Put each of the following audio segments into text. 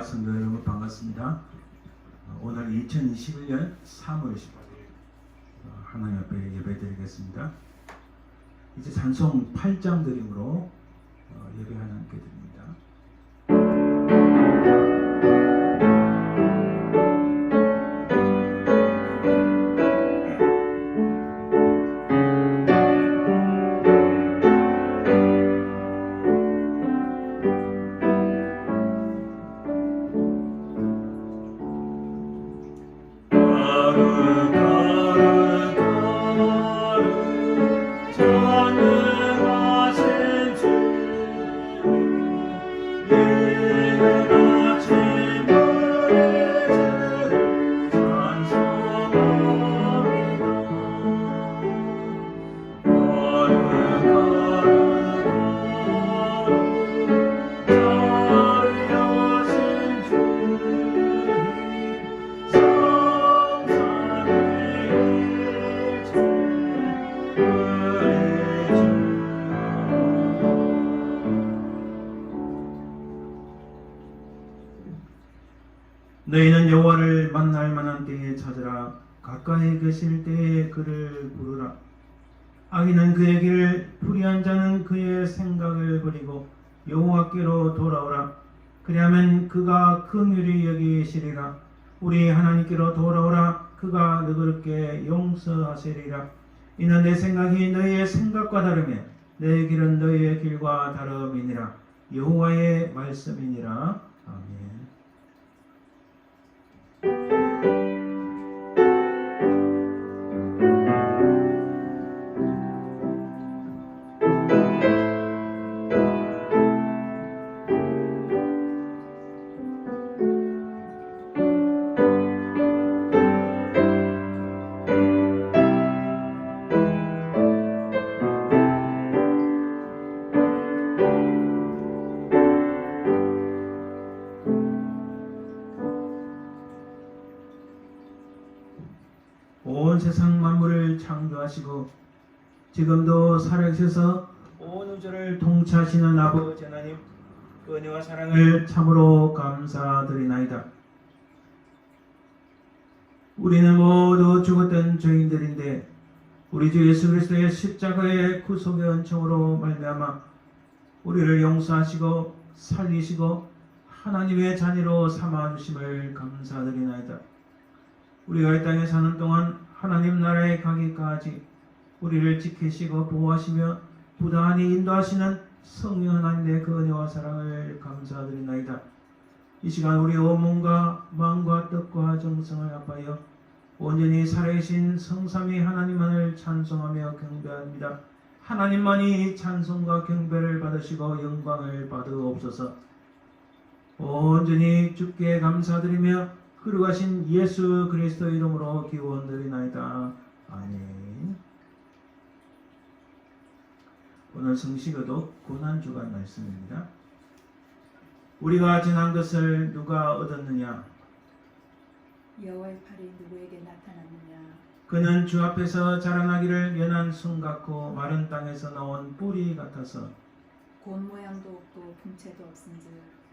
성도 여러분 반갑습니다. 오늘 2021년 3월 15일 하나님 앞에 예배드리겠습니다. 이제 찬송 8장 드림으로 예배 하나님께 드립니다. 너희는 여호와를 만날 만한 때에 찾으라. 가까이 계실 때에 그를 부르라. 악인은 그의 길을, 불의한 자는 그의 생각을 버리고 여호와께로 돌아오라. 그리하면 그가 긍휼히 여기시리라. 우리 하나님께로 돌아오라. 그가 너그럽게 용서하시리라. 이는 내 생각이 너희의 생각과 다르며 내 길은 너희의 길과 다름이니라. 여호와의 말씀이니라. 아멘. 온 세상 만물을 창조하시고 지금도 살아계셔서 온 우주를 통치하시는 아버지 하나님, 그 은혜와 사랑을 참으로 감사드리나이다. 우리는 모두 죽었던 죄인들인데 우리 주 예수 그리스도의 십자가의 구속의 은총으로 말미암아 우리를 용서하시고 살리시고 하나님의 자녀로 삼아주심을 감사드리나이다. 우리가 이 땅에 사는 동안 하나님 나라에 가기까지 우리를 지키시고 보호하시며 부단히 인도하시는 성령 하나님의 그 은혜와 사랑을 감사드리나이다. 이 시간 우리 온몸과 마음과 뜻과 정성을 합하여 온전히 살아계신 성삼위 하나님만을 찬송하며 경배합니다. 하나님만이 찬송과 경배를 받으시고 영광을 받으옵소서. 온전히 주께 감사드리며 거룩하신 예수 그리스도 이름으로 기원드리나이다. 아멘. 오늘 성시교독 고난주간 말씀입니다. 우리가 지난 것을 누가 얻었느냐? 여호와의 팔이 누구에게 나타났느냐? 그는 주 앞에서 자라나기를 연한 순 같고 마른 땅에서 나온 뿌리 같아서 곤 모양도 없고 품체도 없은즉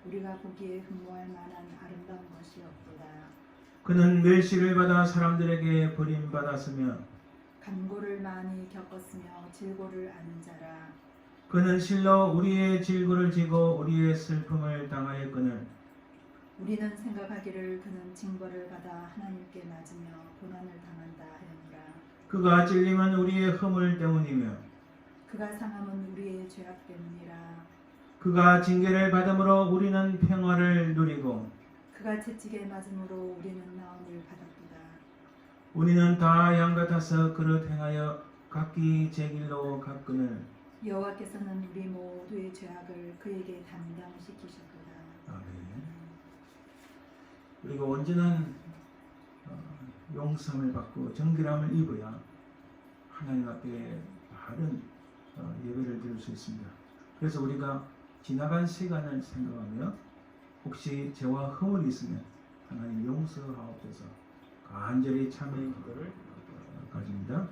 우리가 보기에 흠모할 만한 아름다운 것이 없도다. 그는 멸시를 받아 사람들에게 버림받았으며 간고를 많이 겪었으며 질고를 아는 자라. 그는 실로 우리의 질고를 지고 우리의 슬픔을 당하였거늘 우리는 생각하기를 그는 징벌을 받아 하나님께 맞으며 고난을 당한다 하였노라. 그가 찔림은 우리의 허물 때문이며 그가 상함은 우리의 죄악 때문이라. 그가 징계를 받음으로 우리는 평화를 누리고 그가 채찍에 맞음으로 우리는 나음을 받았도다. 우리는 다 양 같아서 그릇 행하여 각기 제 길로 갔거늘 여호와께서는 우리 모두의 죄악을 그에게 담당시키셨도다. 아멘. 우리가 온전한 용서를 받고 정결함을 입어야 하나님 앞에 바른 예배를 드릴 수 있습니다. 그래서 우리가 지나간 시간을 생각하며 혹시 죄와 허물이 있으면 하나님 용서하옵소서 간절히 참회의 기도를 가집니다.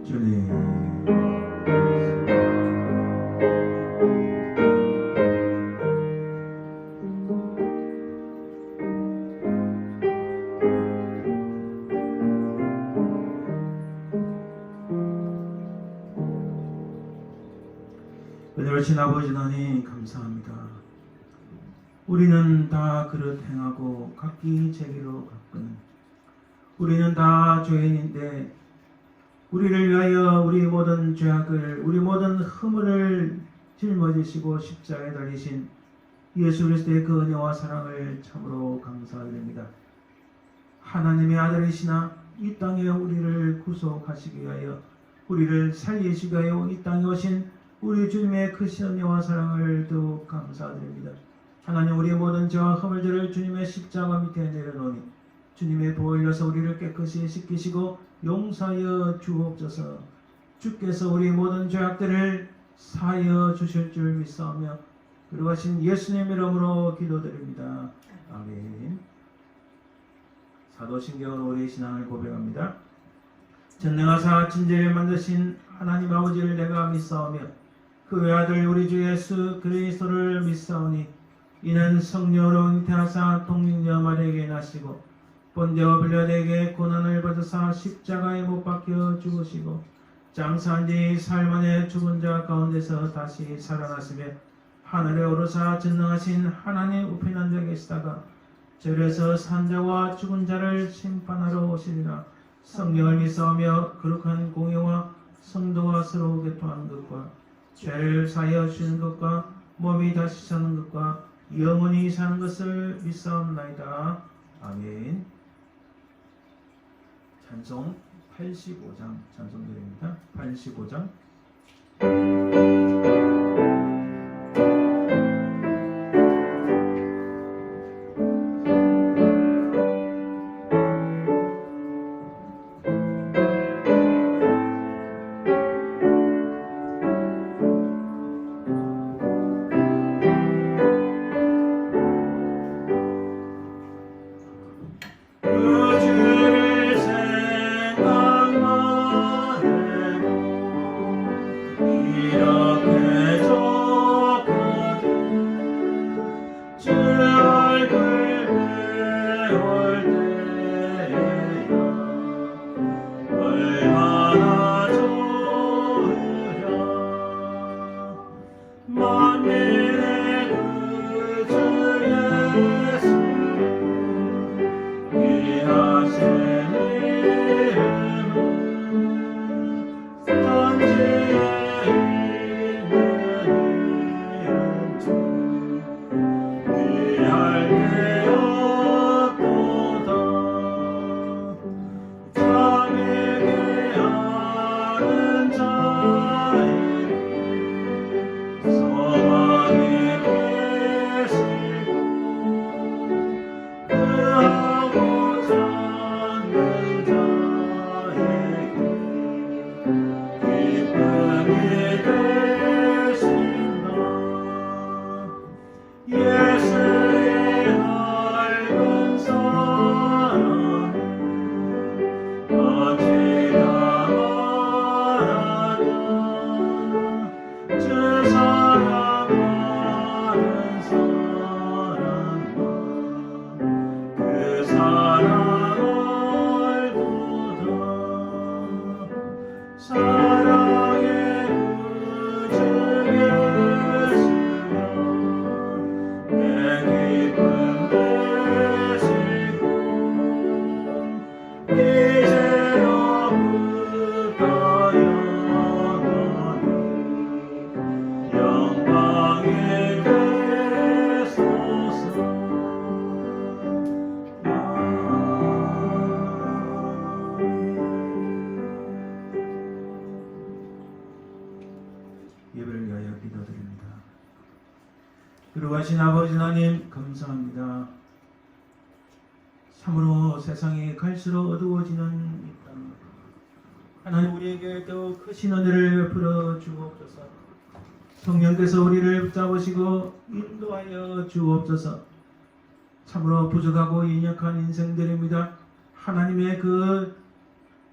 주님. 은혜로우신 아버지 하나님 감사합니다. 우리는 다 그릇 행하고 각기 제기로 가끔 우리는 다 죄인인데 우리를 위하여 우리 모든 죄악을 우리 모든 허물을 짊어지시고 십자가에 달리신 예수 그리스도의 그 은혜와 사랑을 참으로 감사드립니다. 하나님의 아들이시나 이 땅에 우리를 구속하시기 위하여 우리를 살리시기 위하여 이 땅에 오신 우리 주님의 크신 은혜와 사랑을 더욱 감사드립니다. 하나님 우리의 모든 죄와 허물들을 주님의 십자가 밑에 내려놓으니 주님의 보혈 흘려서 우리를 깨끗이 씻기시고 용서하여 주옵소서. 주께서 우리 모든 죄악들을 사하여 주실 줄 믿사오며 그러하신 예수님 이름으로 기도드립니다. 아멘. 사도신경은 우리의 신앙을 고백합니다. 전능하사 진리를 만드신 하나님 아버지를 내가 믿사오며 그 외아들 우리 주 예수 그리스도를 믿사오니 이는 성령으로 잉태하사 동육녀 마리아에게 나시고 본디오 빌라도에게 고난을 받으사 십자가에 못 박혀 죽으시고 장사한 뒤 사흘 만에 죽은 자 가운데서 다시 살아나시며 하늘에 오르사 전능하신 하나님 우편 앉아 계시다가 절에서 산자와 죽은 자를 심판하러 오시리라. 성령을 믿사오며 거룩한 공예와 성도가 서로 교통하는 것과 죄를 사하여 주시는 것과 몸이 다시 사는 것과 영원히 사는 것을 믿사옵나이다. 아멘. 찬송 85장 찬송드립니다. 85장. 예배를 위하여 기도드립니다. 그러하신 아버지 하나님 감사합니다. 참으로 세상이 갈수록 어두워지는 이 땅, 하나님 우리에게 더 크신 은혜를 베풀어 주옵소서. 성령께서 우리를 붙잡으시고 인도하여 주옵소서. 참으로 부족하고 연약한 인생들입니다. 하나님의 그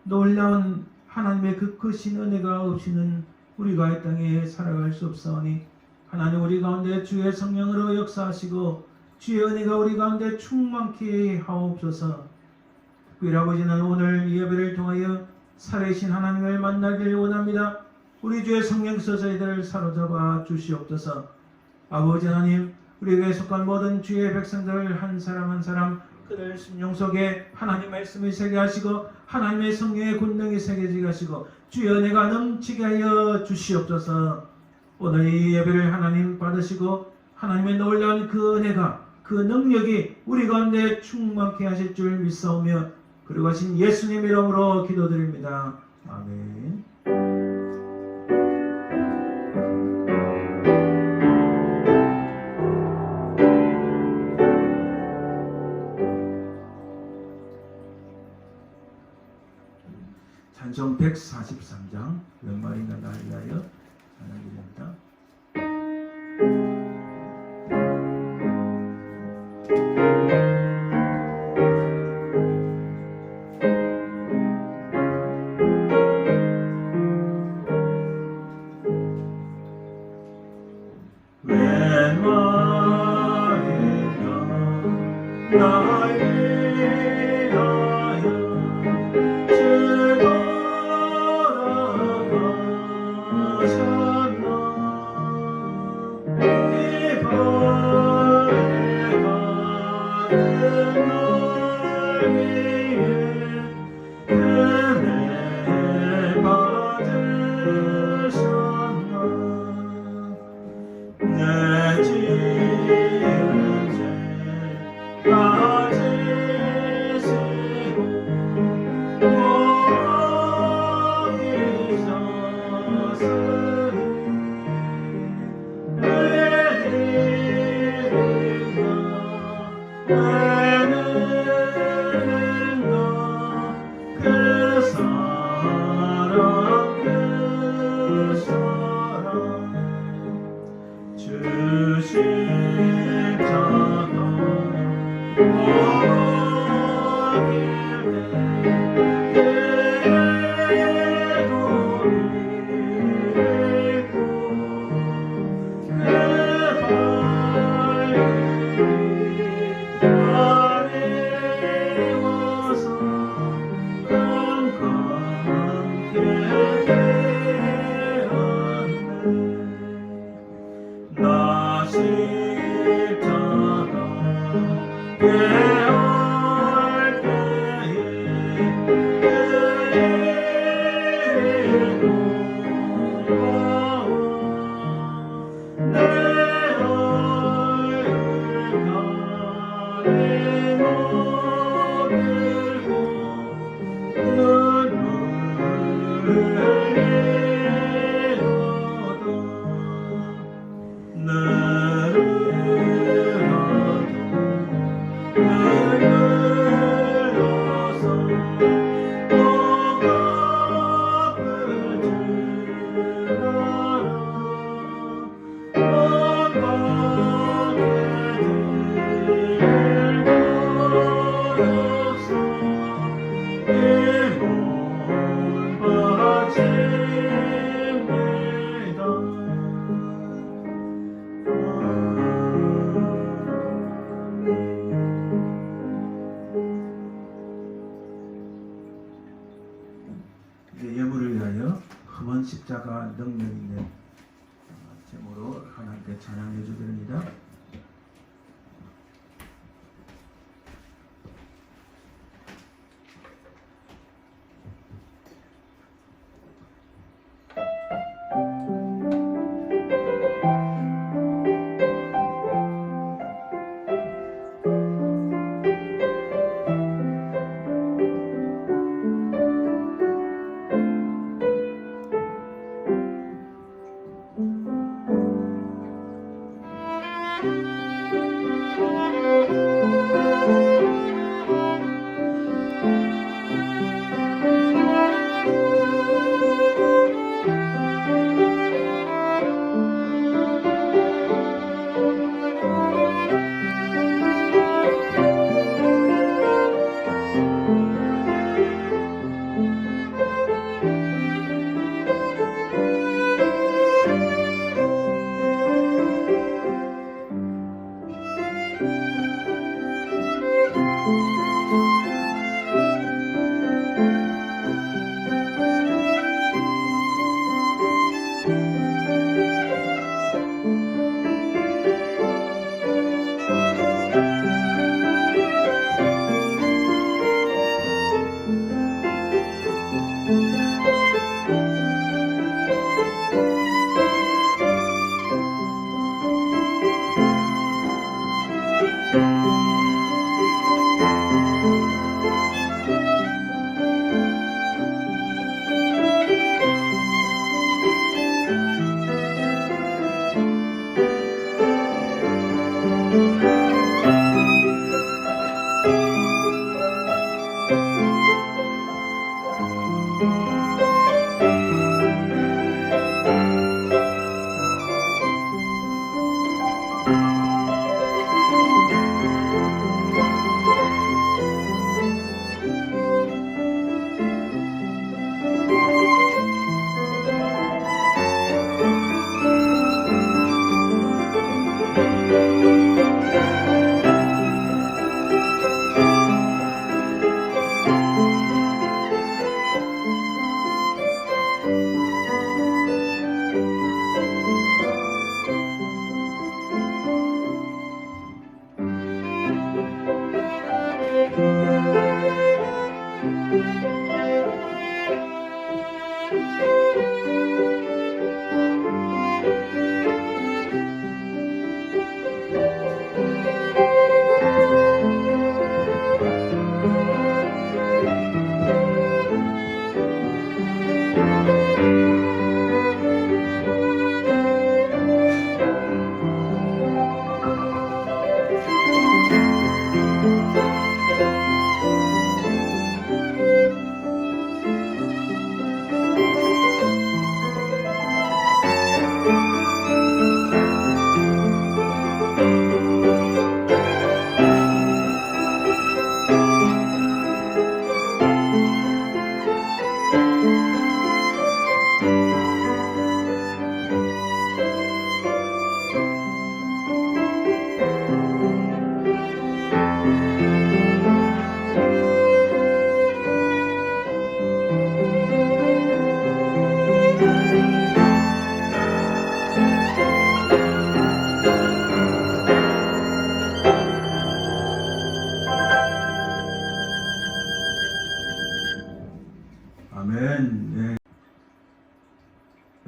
놀라운 하나님의 그 크신 은혜가 없이는 우리가 이 땅에 살아갈 수 없사오니 하나님 우리 가운데 주의 성령으로 역사하시고 주의 은혜가 우리 가운데 충만케 하옵소서. 특별히 아버지는 오늘 이 예배를 통하여 살아계신 하나님을 만나길 원합니다. 우리 주의 성령께서 저희들을 사로잡아 주시옵소서. 아버지 하나님, 우리에게 속한 모든 주의 백성들 한 사람 한 사람 그들 심령 속에 하나님 말씀을 새게 하시고 하나님의 성령의 권능이 새겨지게 하시고 주의 은혜가 넘치게 하여 주시옵소서. 오늘 이 예배를 하나님 받으시고 하나님의 놀라운 그 은혜가 그 능력이 우리 가운데 충만케 하실 줄 믿사오며 그리고 하신 예수님 이름으로 기도드립니다. 아멘. 찬송 143장 웬말인가 날 위하여 찬양드립니다. 예물을 위하여 흠은 십자가 능력 있는 제물로 하나님께 찬양해 주드립니다.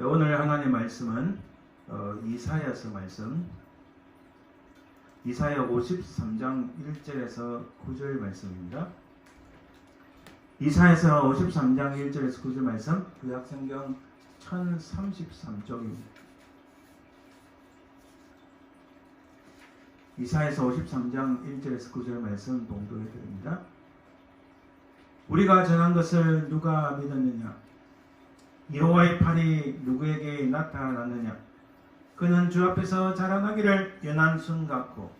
오늘 하나님의 말씀은 이사야서 말씀, 이사야 53장 1절에서 9절 말씀입니다. 이사야서 53장 1절에서 9절 말씀, 구약성경 1033쪽입니다. 이사야서 53장 1절에서 9절 말씀 봉독해 드립니다. 우리가 전한 것을 누가 믿었느냐? 여호와의 팔이 누구에게 나타났느냐? 그는 주 앞에서 자라나기를 연한 순 같고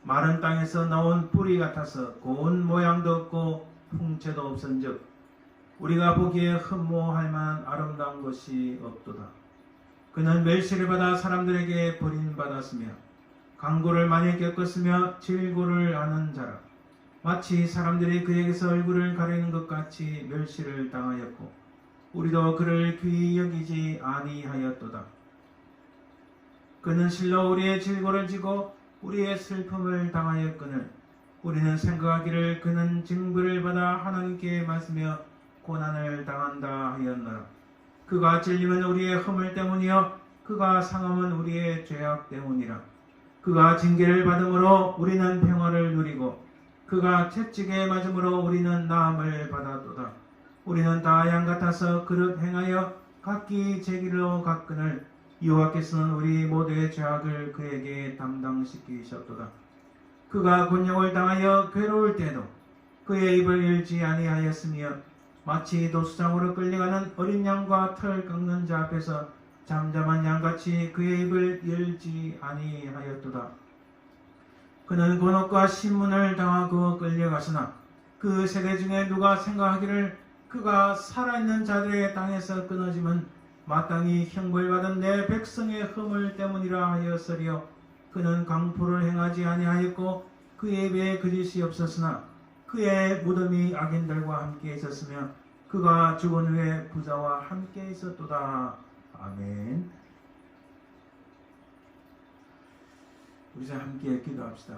마른 땅에서 나온 뿌리 같아서 고운 모양도 없고 풍채도 없은즉 우리가 보기에 흠모할 만한 아름다운 것이 없도다. 그는 멸시를 받아 사람들에게 버림받았으며 강고를 많이 겪었으며 질고를 아는 자라. 마치 사람들이 그에게서 얼굴을 가리는 것 같이 멸시를 당하였고 우리도 그를 귀히 여기지 아니하였도다. 그는 실로 우리의 질고를 지고 우리의 슬픔을 당하였거늘 우리는 생각하기를 그는 징벌을 받아 하나님께 맞으며 고난을 당한다 하였노라. 그가 찔림은 우리의 허물 때문이요 그가 상함은 우리의 죄악 때문이라. 그가 징계를 받음으로 우리는 평화를 누리고 그가 채찍에 맞음으로 우리는 나음을 받았도다. 우리는 다 양 같아서 그릇 행하여 각기 제 길로 갔거늘 여호와께서는 우리 모두의 죄악을 그에게 담당시키셨도다. 그가 곤욕을 당하여 괴로울 때도 그의 입을 열지 아니하였으며 마치 도수장으로 끌려가는 어린 양과 털 깎는 자 앞에서 잠잠한 양같이 그의 입을 열지 아니하였도다. 그는 곤혹과 신문을 당하고 끌려가서나 그 세대 중에 누가 생각하기를 그가 살아있는 자들의 땅에서 끊어짐은 마땅히 형벌받은 내 백성의 허물 때문이라 하였으리요. 그는 강포를 행하지 아니하였고 그의 입에 거짓이 없었으나 그의 무덤이 악인들과 함께 있었으며 그가 죽은 후에 부자와 함께 있었도다. 아멘. 우리 자 함께 기도합시다.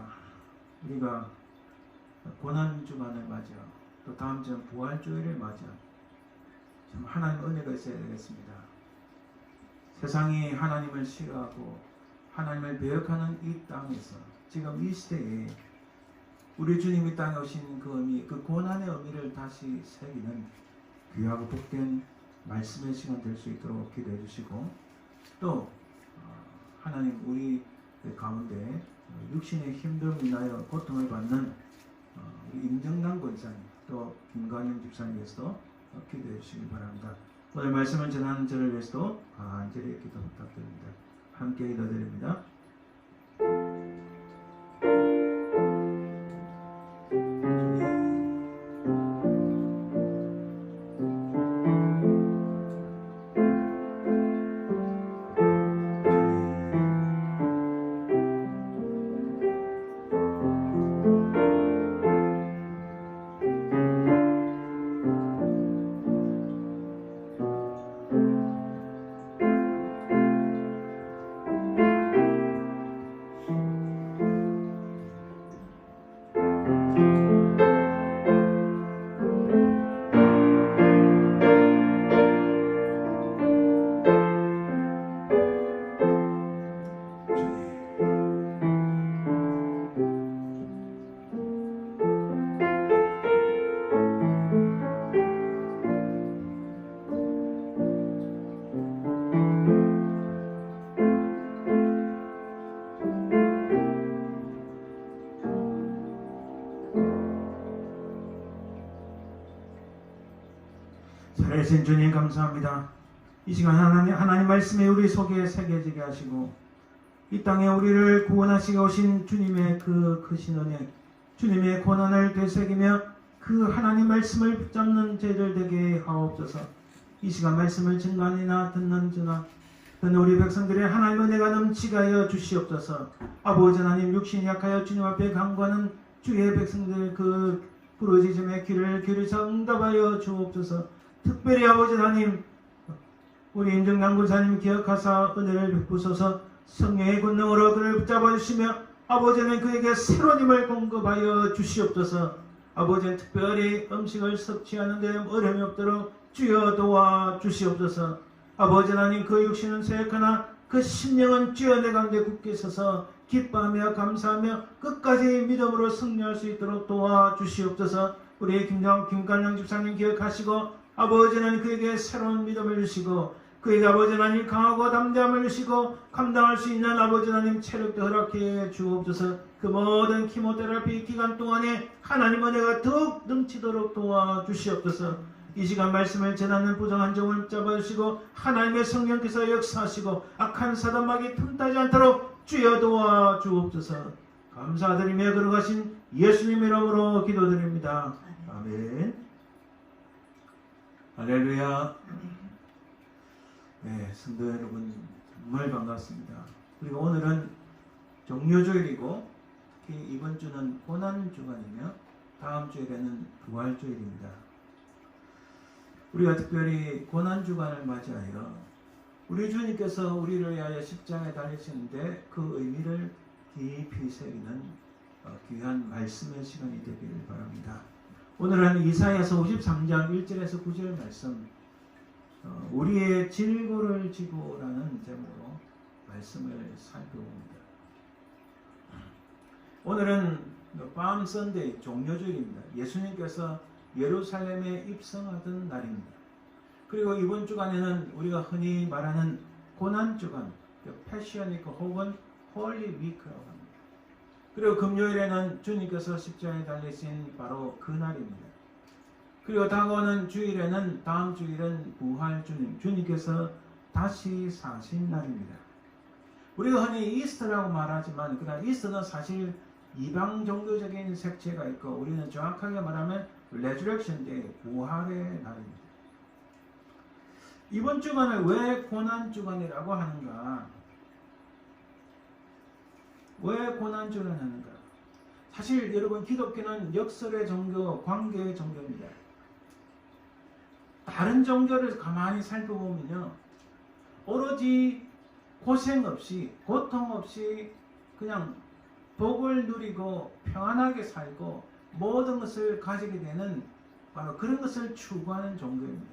우리가 고난 주간을 맞아 또 다음 주는 부활주일을 맞아 참 하나님 은혜가 있어야 되겠습니다. 세상이 하나님을 싫어하고 하나님을 배역하는 이 땅에서 지금 이 시대에 우리 주님이 땅에 오신 그 의미, 그 고난의 의미를 다시 새기는 귀하고 복된 말씀의 시간 될 수 있도록 기도해 주시고 또 하나님 우리 가운데 육신의 힘듦을 인하여 고통을 받는 우리 임정남 권사님 또 김관영 집사님 위해서도 기도해 주시기 바랍니다. 오늘 말씀을 전하는 저를 위해서도 간절히 기도 부탁드립니다. 함께 기도드립니다. 살아계신 주님 감사합니다. 이 시간 하나님 말씀에 우리 속에 새겨지게 하시고 이 땅에 우리를 구원하시게 오신 주님의 그 크신 은혜, 주님의 고난을 되새기며 그 하나님 말씀을 붙잡는 죄를 되게 하옵소서. 이 시간 말씀을 증간이나 듣는 주나 듣는 우리 백성들의 하나님 은혜가 넘치게 하여 주시옵소서. 아버지 하나님 육신이 약하여 주님 앞에 간구하는 주의 백성들 그 부르짖음의 귀를 기울이사 응답하여 주옵소서. 특별히 아버지 하나님 우리 임정남 권사님 기억하사 은혜를 베푸소서. 성령의 권능으로 그를 붙잡아 주시며 아버지는 그에게 새로운 힘을 공급하여 주시옵소서. 아버지는 특별히 음식을 섭취하는 데 어려움이 없도록 주여 도와 주시옵소서. 아버지 하나님, 그 육신은 쇠약하나 그 심령은 쥐어 내 가운데 굳게 서서 기뻐하며 감사하며 끝까지 믿음으로 승리할 수 있도록 도와주시옵소서. 우리 김관영 집사님 기억하시고 아버지 하나님, 그에게 새로운 믿음을 주시고 그에게 아버지 하나님 강하고 담대함을 주시고 감당할 수 있는 아버지 하나님 체력도 허락해 주옵소서. 그 모든 키모테라피 기간 동안에 하나님 은혜가 더욱 넘치도록 도와주시옵소서. 이 시간 말씀을 전하는 부정한 종을 잡아주시고 하나님의 성령께서 역사하시고 악한 사단막이 틈타지 않도록 주여 도와주옵소서. 감사드리며 걸어가신 예수님 이름으로 기도드립니다. 아멘. 할렐루야. 네, 성도 여러분 정말 반갑습니다. 그리고 오늘은 종료주일이고 특히 이번 주는 고난주간이며 다음 주일에는 부활주일입니다. 우리가 특별히 고난주간을 맞이하여 우리 주님께서 우리를 위하여 십자가에 달리시는데 그 의미를 깊이 새기는 귀한 말씀의 시간이 되기를 바랍니다. 오늘은 이사야서 53장 1절에서 9절 말씀, 우리의 질고를 지고라는 제목으로 말씀을 살펴봅니다. 오늘은 밤 선데이 종료주일입니다. 예수님께서 예루살렘에 입성하던 날입니다. 그리고 이번 주간에는 우리가 흔히 말하는 고난주간, 패셔니크 혹은 홀리 위크라고 합니다. 그리고 금요일에는 주님께서 십자가에 달리신 바로 그 날입니다. 그리고 다가오는 주일에는 다음 주일은 부활 주님께서 다시 사신 날입니다. 우리가 흔히 이스터라고 말하지만 그러나 이스터는 사실 이방 종교적인 색채가 있고 우리는 정확하게 말하면 레저렉션 데이, 부활의 날입니다. 이번 주간을 왜 고난주간이라고 하는가? 왜 고난주간을 하는가? 사실 여러분, 기독교는 역설의 종교, 관계의 종교입니다. 다른 종교를 가만히 살펴보면요, 오로지 고생 없이, 고통 없이 그냥 복을 누리고 평안하게 살고 모든 것을 가지게 되는 바로 그런 것을 추구하는 종교입니다.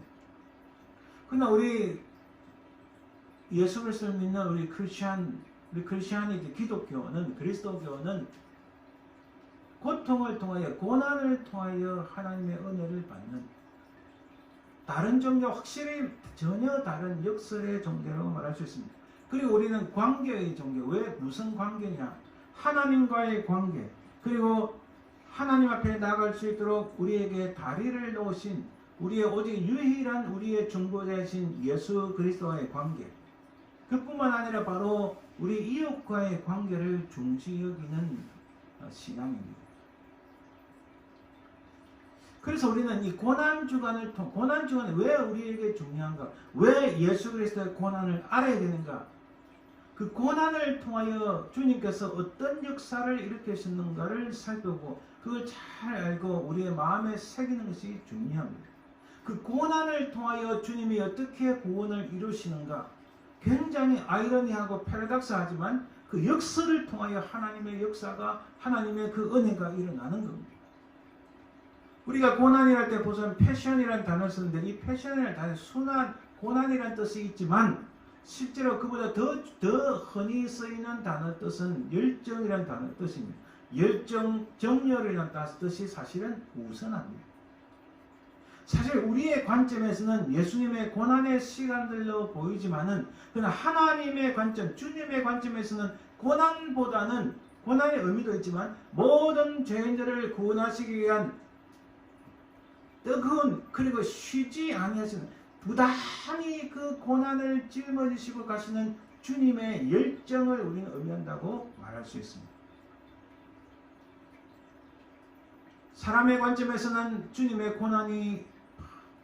그러나 우리 예수 그리스도를 믿는 우리 크리스찬이지, 기독교는, 그리스도교는 고통을 통하여, 고난을 통하여 하나님의 은혜를 받는 다른 종교, 확실히 전혀 다른 역설의 종교라고 말할 수 있습니다. 그리고 우리는 관계의 종교. 왜? 무슨 관계냐? 하나님과의 관계, 그리고 하나님 앞에 나갈 수 있도록 우리에게 다리를 놓으신 우리의 오직 유일한 우리의 중보자이신 예수 그리스도와의 관계, 그뿐만 아니라 바로 우리 이웃과의 관계를 중시 여기는 신앙입니다. 그래서 우리는 이 고난주간이 왜 우리에게 중요한가? 왜 예수 그리스도의 고난을 알아야 되는가? 그 고난을 통하여 주님께서 어떤 역사를 일으키셨는가를 살펴보고 그걸 잘 알고 우리의 마음에 새기는 것이 중요합니다. 그 고난을 통하여 주님이 어떻게 구원을 이루시는가? 굉장히 아이러니하고 패러독스하지만 그 역사를 통하여 하나님의 역사가, 하나님의 그 은혜가 일어나는 겁니다. 우리가 고난이랄 때 보면 패션이라는 단어를 쓰는데, 이 패션이라는 단어는 순한 고난이라는 뜻이 있지만 실제로 그보다 더 흔히 쓰이는 단어 뜻은 열정이라는 단어 뜻입니다. 열정, 정열이라는 뜻이 사실은 우선합니다. 사실 우리의 관점에서는 예수님의 고난의 시간들로 보이지만은, 그러나 하나님의 관점, 주님의 관점에서는 고난보다는, 고난의 의미도 있지만 모든 죄인들을 구원하시기 위한 뜨거운, 그리고 쉬지 아니하시는, 부단히 그 고난을 짊어지시고 가시는 주님의 열정을 우리는 의미한다고 말할 수 있습니다. 사람의 관점에서는 주님의 고난이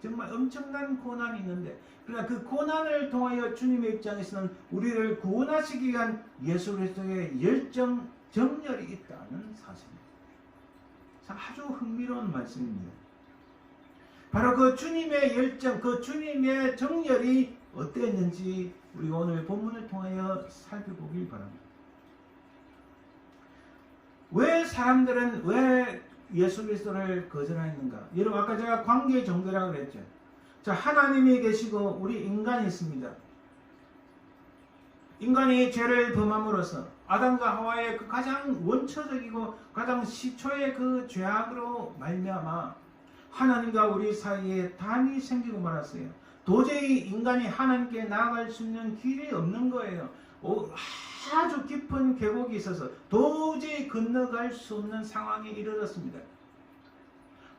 정말 엄청난 고난이 있는데, 그러나 그 고난을 통하여 주님의 입장에서는 우리를 구원하시기 위한 예수 그리스도의 열정, 정열이 있다는 사실입니다. 아주 흥미로운 말씀입니다. 바로 그 주님의 열정, 그 주님의 정열이 어땠는지 우리 오늘 본문을 통하여 살펴보길 바랍니다. 왜 사람들은 왜 예수 그리스도를 거절했는가? 여러분, 아까 제가 관계의 종교라고 그랬죠. 자, 하나님이 계시고 우리 인간이 있습니다. 인간이 죄를 범함으로써 아담과 하와의 그 가장 원초적이고 가장 시초의 그 죄악으로 말미암아 하나님과 우리 사이에 단이 생기고 말았어요. 도저히 인간이 하나님께 나아갈 수 있는 길이 없는 거예요. 아주 깊은 계곡이 있어서 도저히 건너갈 수 없는 상황에 이르렀습니다.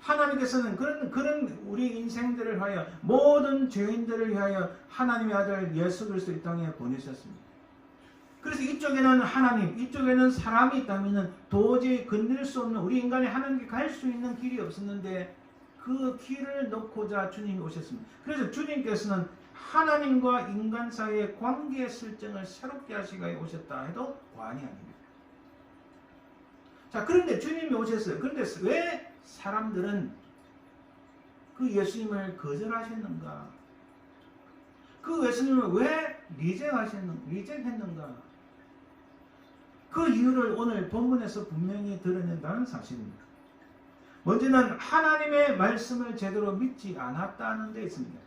하나님께서는 그런 우리 인생들을 위하여 모든 죄인들을 위하여 하나님의 아들 예수 그리스도 이 땅에 보내셨습니다. 그래서 이쪽에는 하나님, 이쪽에는 사람이 있다면 도저히 건널 수 없는 우리 인간이 하나님께 갈 수 있는 길이 없었는데 그 길을 놓고자 주님이 오셨습니다. 그래서 주님께서는 하나님과 인간 사이의 관계 설정을 새롭게 하시기 위해 오셨다 해도 과언이 아닙니다. 자, 그런데 주님이 오셨어요. 그런데 왜 사람들은 그 예수님을 거절하셨는가? 그 예수님을 왜 리젝했는가? 그 이유를 오늘 본문에서 분명히 드러낸다는 사실입니다. 먼저는 하나님의 말씀을 제대로 믿지 않았다는 데 있습니다.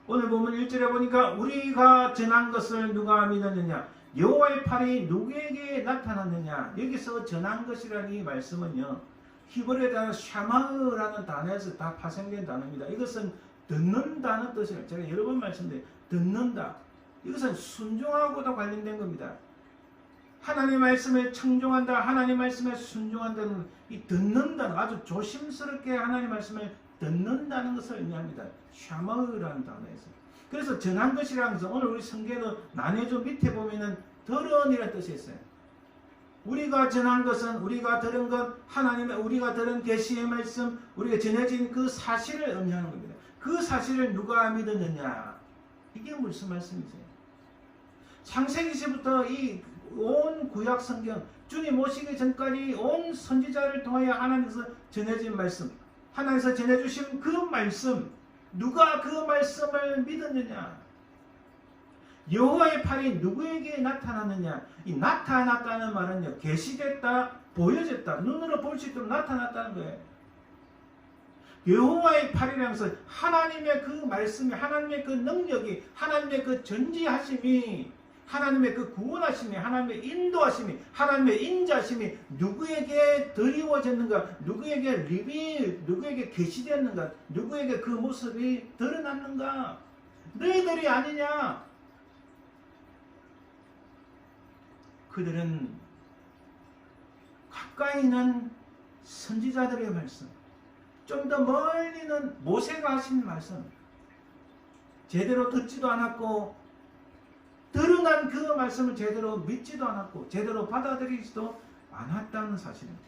오늘 보면 1절에 보니까 우리가 전한 것을 누가 믿었느냐? 여호와의 팔이 누구에게 나타났느냐? 여기서 전한 것이라는 이 말씀은요, 히브리어에 따른 샤마흐라는 단어에서 다 파생된 단어입니다. 이것은 듣는다는 뜻이에요. 제가 여러 번 말씀드려요. 듣는다. 이것은 순종하고도 관련된 겁니다. 하나님 말씀에 청종한다, 하나님 말씀에 순종한다는 이 듣는다는, 아주 조심스럽게 하나님 말씀을 듣는다는 것을 의미합니다. 샤마흐라는 단어에서. 그래서 전한 것이라는 것은 오늘 우리 성경에도 나뉘어져 밑에 보면은 들은이라는 뜻이 있어요. 우리가 전한 것은, 우리가 들은 것, 하나님의 우리가 들은 계시의 말씀, 우리가 전해진 그 사실을 의미하는 겁니다. 그 사실을 누가 믿었느냐? 이게 무슨 말씀이세요? 창세기시부터 이 온 구약 성경, 주님 오시기 전까지 온 선지자를 통하여 하나님께서 전해진 말씀, 하나님께서 전해주신 그 말씀, 누가 그 말씀을 믿었느냐? 여호와의 팔이 누구에게 나타났느냐? 이 나타났다는 말은요, 계시됐다, 보여졌다, 눈으로 볼 수 있도록 나타났다는 거예요. 여호와의 팔이라는 것은 하나님의 그 말씀이, 하나님의 그 능력이, 하나님의 그 전지하심이, 하나님의 그 구원하심이, 하나님의 인도하심이, 하나님의 인자하심이 누구에게 드리워졌는가, 누구에게 계시되었는가, 누구에게 그 모습이 드러났는가? 너희들이 아니냐? 그들은 가까이 있는 선지자들의 말씀, 좀 더 멀리는 모세가 하신 말씀, 제대로 듣지도 않았고 드러난 그 말씀을 제대로 믿지도 않았고 제대로 받아들이지도 않았다는 사실입니다.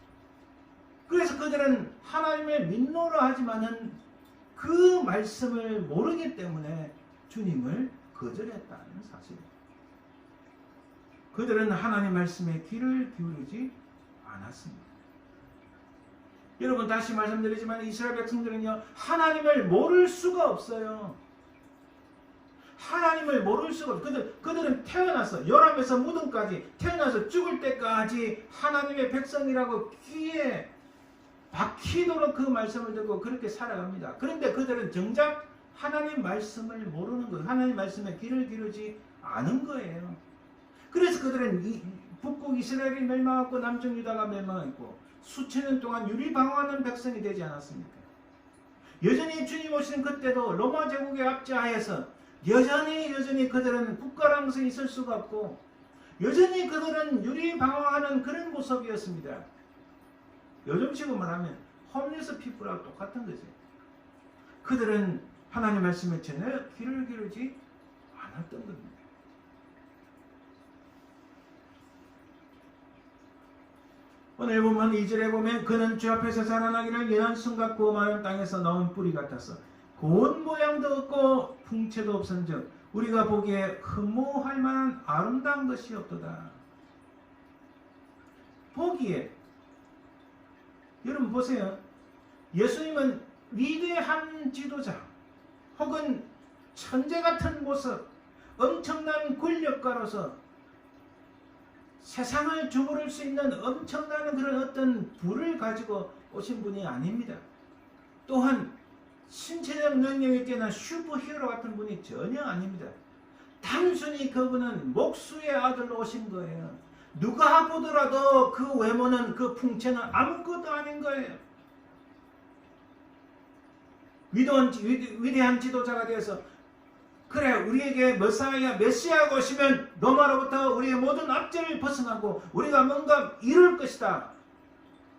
그래서 그들은 하나님을 믿노라 하지만은 그 말씀을 모르기 때문에 주님을 거절했다는 사실입니다. 그들은 하나님 말씀에 귀를 기울이지 않았습니다. 여러분, 다시 말씀드리지만 이스라엘 백성들은요, 하나님을 모를 수가 없어요. 하나님을 모를 수가 없어요. 그들은 태어나서, 요람에서 무덤까지, 태어나서 죽을 때까지 하나님의 백성이라고 귀에 박히도록 그 말씀을 듣고 그렇게 살아갑니다. 그런데 그들은 정작 하나님 말씀을 모르는 거예요. 하나님 말씀에 귀를 기르지 않은 거예요. 그래서 그들은 북국 이스라엘이 멸망하고 남쪽 유다가 멸망했고 수천 년 동안 유리방황하는 백성이 되지 않았습니까? 여전히 주님 오시는 그때도 로마 제국의 압제하에서 여전히 그들은 국가랑서 있을 수가 없고 여전히 그들은 유리방황하는 그런 모습이었습니다. 요즘식으로 말하면 홈리스 피플하고 똑같은 거죠. 그들은 하나님 말씀에 전혀 귀를 기르지 않았던 겁니다. 오늘 보면 2절에 보면 그는 주 앞에서 자라나기를 연한 순간 그 마른 땅에서 나온 뿌리 같아서 고운 모양도 없고 풍채도 없은즉 우리가 보기에 흠모할 만한 아름다운 것이 없도다. 보기에, 여러분 보세요. 예수님은 위대한 지도자 혹은 천재 같은 모습, 엄청난 권력가로서 세상을 주무를 수 있는 엄청난 그런 어떤 부를 가지고 오신 분이 아닙니다. 또한 신체적 능력이 뛰어난 슈퍼히어로 같은 분이 전혀 아닙니다. 단순히 그분은 목수의 아들로 오신 거예요. 누가 보더라도 그 외모는, 그 풍채는 아무것도 아닌 거예요. 위대한 지도자가 되어서 그래, 우리에게 메시아가 오시면 로마로부터 우리의 모든 압제를 벗어나고 우리가 뭔가 이룰 것이다,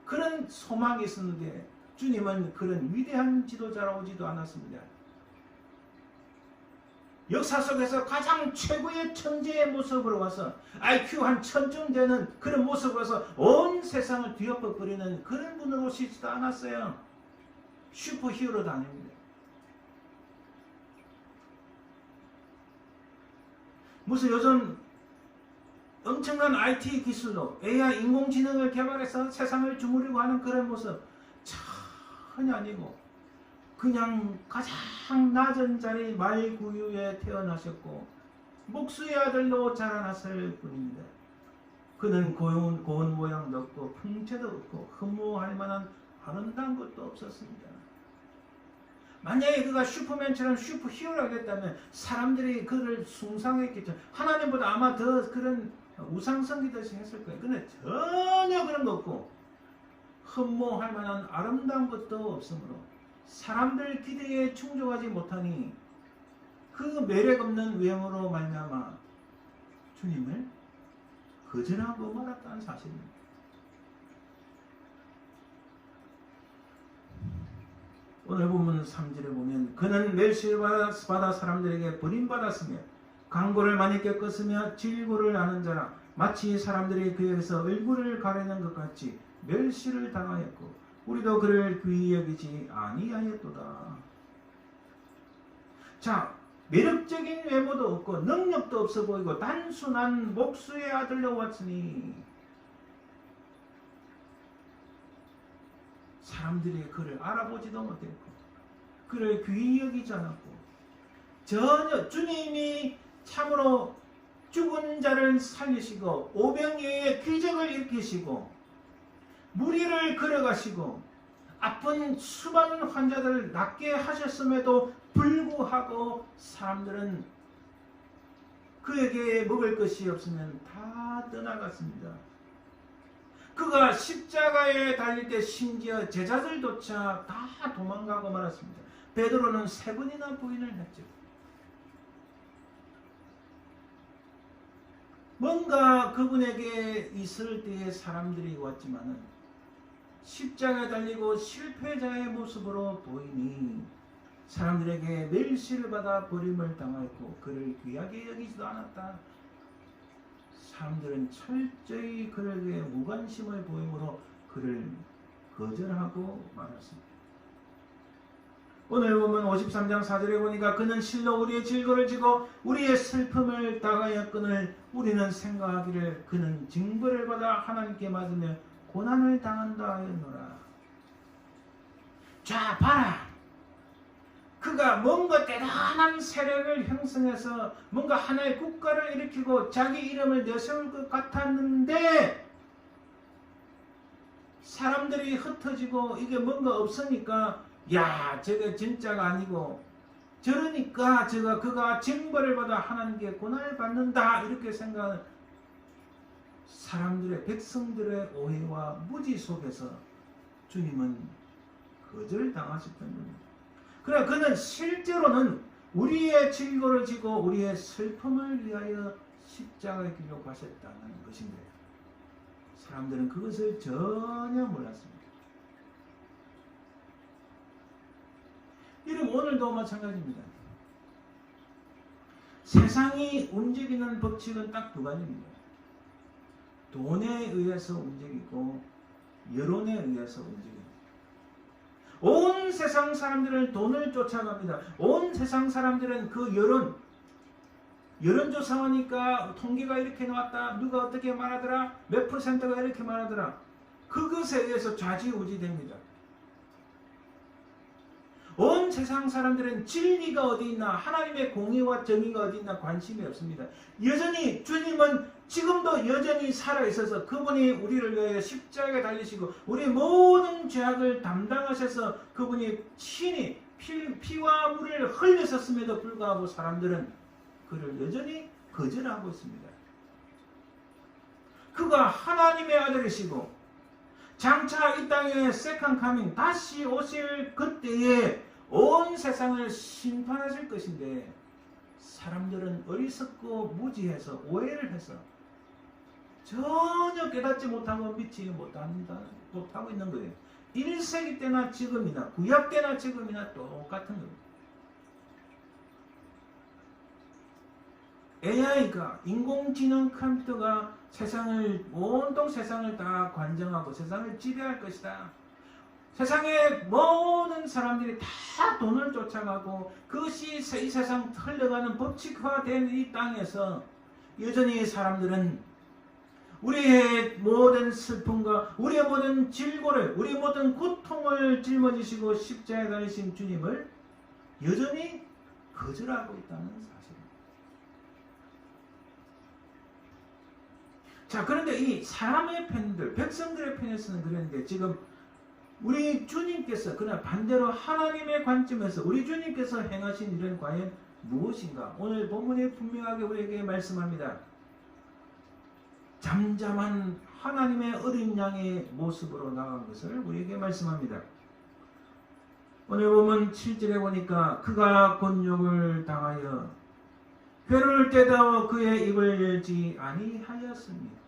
그런 소망이 있었는데 주님은 그런 위대한 지도자로 오지도 않았습니다. 역사 속에서 가장 최고의 천재의 모습으로 와서 IQ 한 1000점 되는 그런 모습으로 와서 온 세상을 뒤엎어버리는 그런 분으로 오시지도 않았어요. 슈퍼히어로도 아닙니다. 무슨 요즘 엄청난 IT 기술로 AI 인공지능을 개발해서 세상을 주무르고 하는 그런 모습 전혀 아니고 그냥 가장 낮은 자리 말구유에 태어나셨고 목수의 아들로 자라났을 뿐입니다. 그는 고운 모양도 없고 풍채도 없고 흠모할 만한 아름다운 것도 없었습니다. 만약에 그가 슈퍼맨처럼 슈퍼히어로가 됐다면 사람들이 그를 숭상했겠죠. 하나님보다 아마 더 그런 우상숭배듯이 했을 거예요. 근데 전혀 그런 거 없고 흠모할 만한 아름다운 것도 없으므로 사람들 기대에 충족하지 못하니 그 매력 없는 외모로 말미암아 주님을 거절하고 말았다는 사실입니다. 오늘 본문 3절에 보면 그는 멸시를 받아 사람들에게 버림받았으며 강고를 많이 겪었으며 질고를 하는 자라 마치 사람들이 그에게서 얼굴을 가리는 것 같이 멸시를 당하였고 우리도 그를 귀히 여기지 아니하였도다. 자, 매력적인 외모도 없고 능력도 없어 보이고 단순한 목수의 아들로 왔으니 사람들이 그를 알아보지도 못했고 그를 귀히 여기지 않았고 전혀 주님이 참으로 죽은 자를 살리시고 오병이어의 기적을 일으키시고 무리를 걸어가시고 아픈 수많은 환자들을 낫게 하셨음에도 불구하고 사람들은 그에게 먹을 것이 없으면 다 떠나갔습니다. 그가 십자가에 달릴 때 심지어 제자들조차 다 도망가고 말았습니다. 베드로는 3번이나 부인을 했죠. 뭔가 그분에게 있을 때에 사람들이 왔지만은 십자가에 달리고 실패자의 모습으로 보이니 사람들에게 멸시를 받아 버림을 당하였고 그를 귀하게 여기지도 않았다. 사람들은 철저히 그에게 무관심을 보이므로 그를 거절하고 말았습니다. 오늘 보면 53장 4절에 보니까 그는 실로 우리의 질고를 지고 우리의 슬픔을 당하였거늘 우리는 생각하기를 그는 징벌을 받아 하나님께 맞으며 고난을 당한다 하였노라. 자, 봐라. 그가 뭔가 대단한 세력을 형성해서 뭔가 하나의 국가를 일으키고 자기 이름을 내세울 것 같았는데 사람들이 흩어지고 이게 뭔가 없으니까 야, 저게 진짜가 아니고 저러니까 그가 징벌을 받아 하나님께 고난을 받는다 이렇게 생각하는 사람들의 백성들의 오해와 무지 속에서 주님은 거절당하셨던 겁니다. 그러나 그는 실제로는 우리의 질고를 지고 우리의 슬픔을 위하여 십자가의 길로 가셨다는 것인데 사람들은 그것을 전혀 몰랐습니다. 이러면 오늘도 마찬가지입니다. 세상이 움직이는 법칙은 딱 2가지입니다. 돈에 의해서 움직이고 여론에 의해서 움직입니다. 온 세상 사람들은 돈을 쫓아갑니다. 온 세상 사람들은 그 여론조사하니까 통계가 이렇게 나왔다. 누가 어떻게 말하더라. 몇 %가 이렇게 말하더라. 그것에 의해서 좌지우지됩니다. 온 세상 사람들은 진리가 어디 있나 하나님의 공의와 정의가 어디 있나 관심이 없습니다. 여전히 주님은 지금도 여전히 살아있어서 그분이 우리를 위하여 십자가에 달리시고 우리 모든 죄악을 담당하셔서 그분이 친히 피와 물을 흘렸었음에도 불구하고 사람들은 그를 여전히 거절하고 있습니다. 그가 하나님의 아들이시고 장차 이 땅에 세컨 카밍 다시 오실 그때에 온 세상을 심판하실 것인데 사람들은 어리석고 무지해서 오해를 해서 전혀 깨닫지 못하고 믿지 못하고 있는 거예요. 1세기 때나 지금이나 구약 때나 지금이나 똑같은 겁니다. AI가 인공지능 컴퓨터가 온통 세상을 다 관정하고 세상을 지배할 것이다. 세상의 모든 사람들이 다 돈을 쫓아가고 그것이 이 세상 흘러가는 법칙화된 이 땅에서 여전히 사람들은 우리의 모든 슬픔과 우리의 모든 질고를 우리의 모든 고통을 짊어지시고 십자가에 달리신 주님을 여전히 거절하고 있다는 사실입니다. 자, 그런데 이 사람의 편들, 백성들의 편에서는 그랬는데 지금 우리 주님께서 그러나 반대로 하나님의 관점에서 우리 주님께서 행하신 일은 과연 무엇인가? 오늘 본문이 분명하게 우리에게 말씀합니다. 잠잠한 하나님의 어린 양의 모습으로 나간 것을 우리에게 말씀합니다. 오늘 보면 7절에 보니까 그가 곤욕을 당하여 회를 떼다워 그의 입을 열지 아니하였습니다.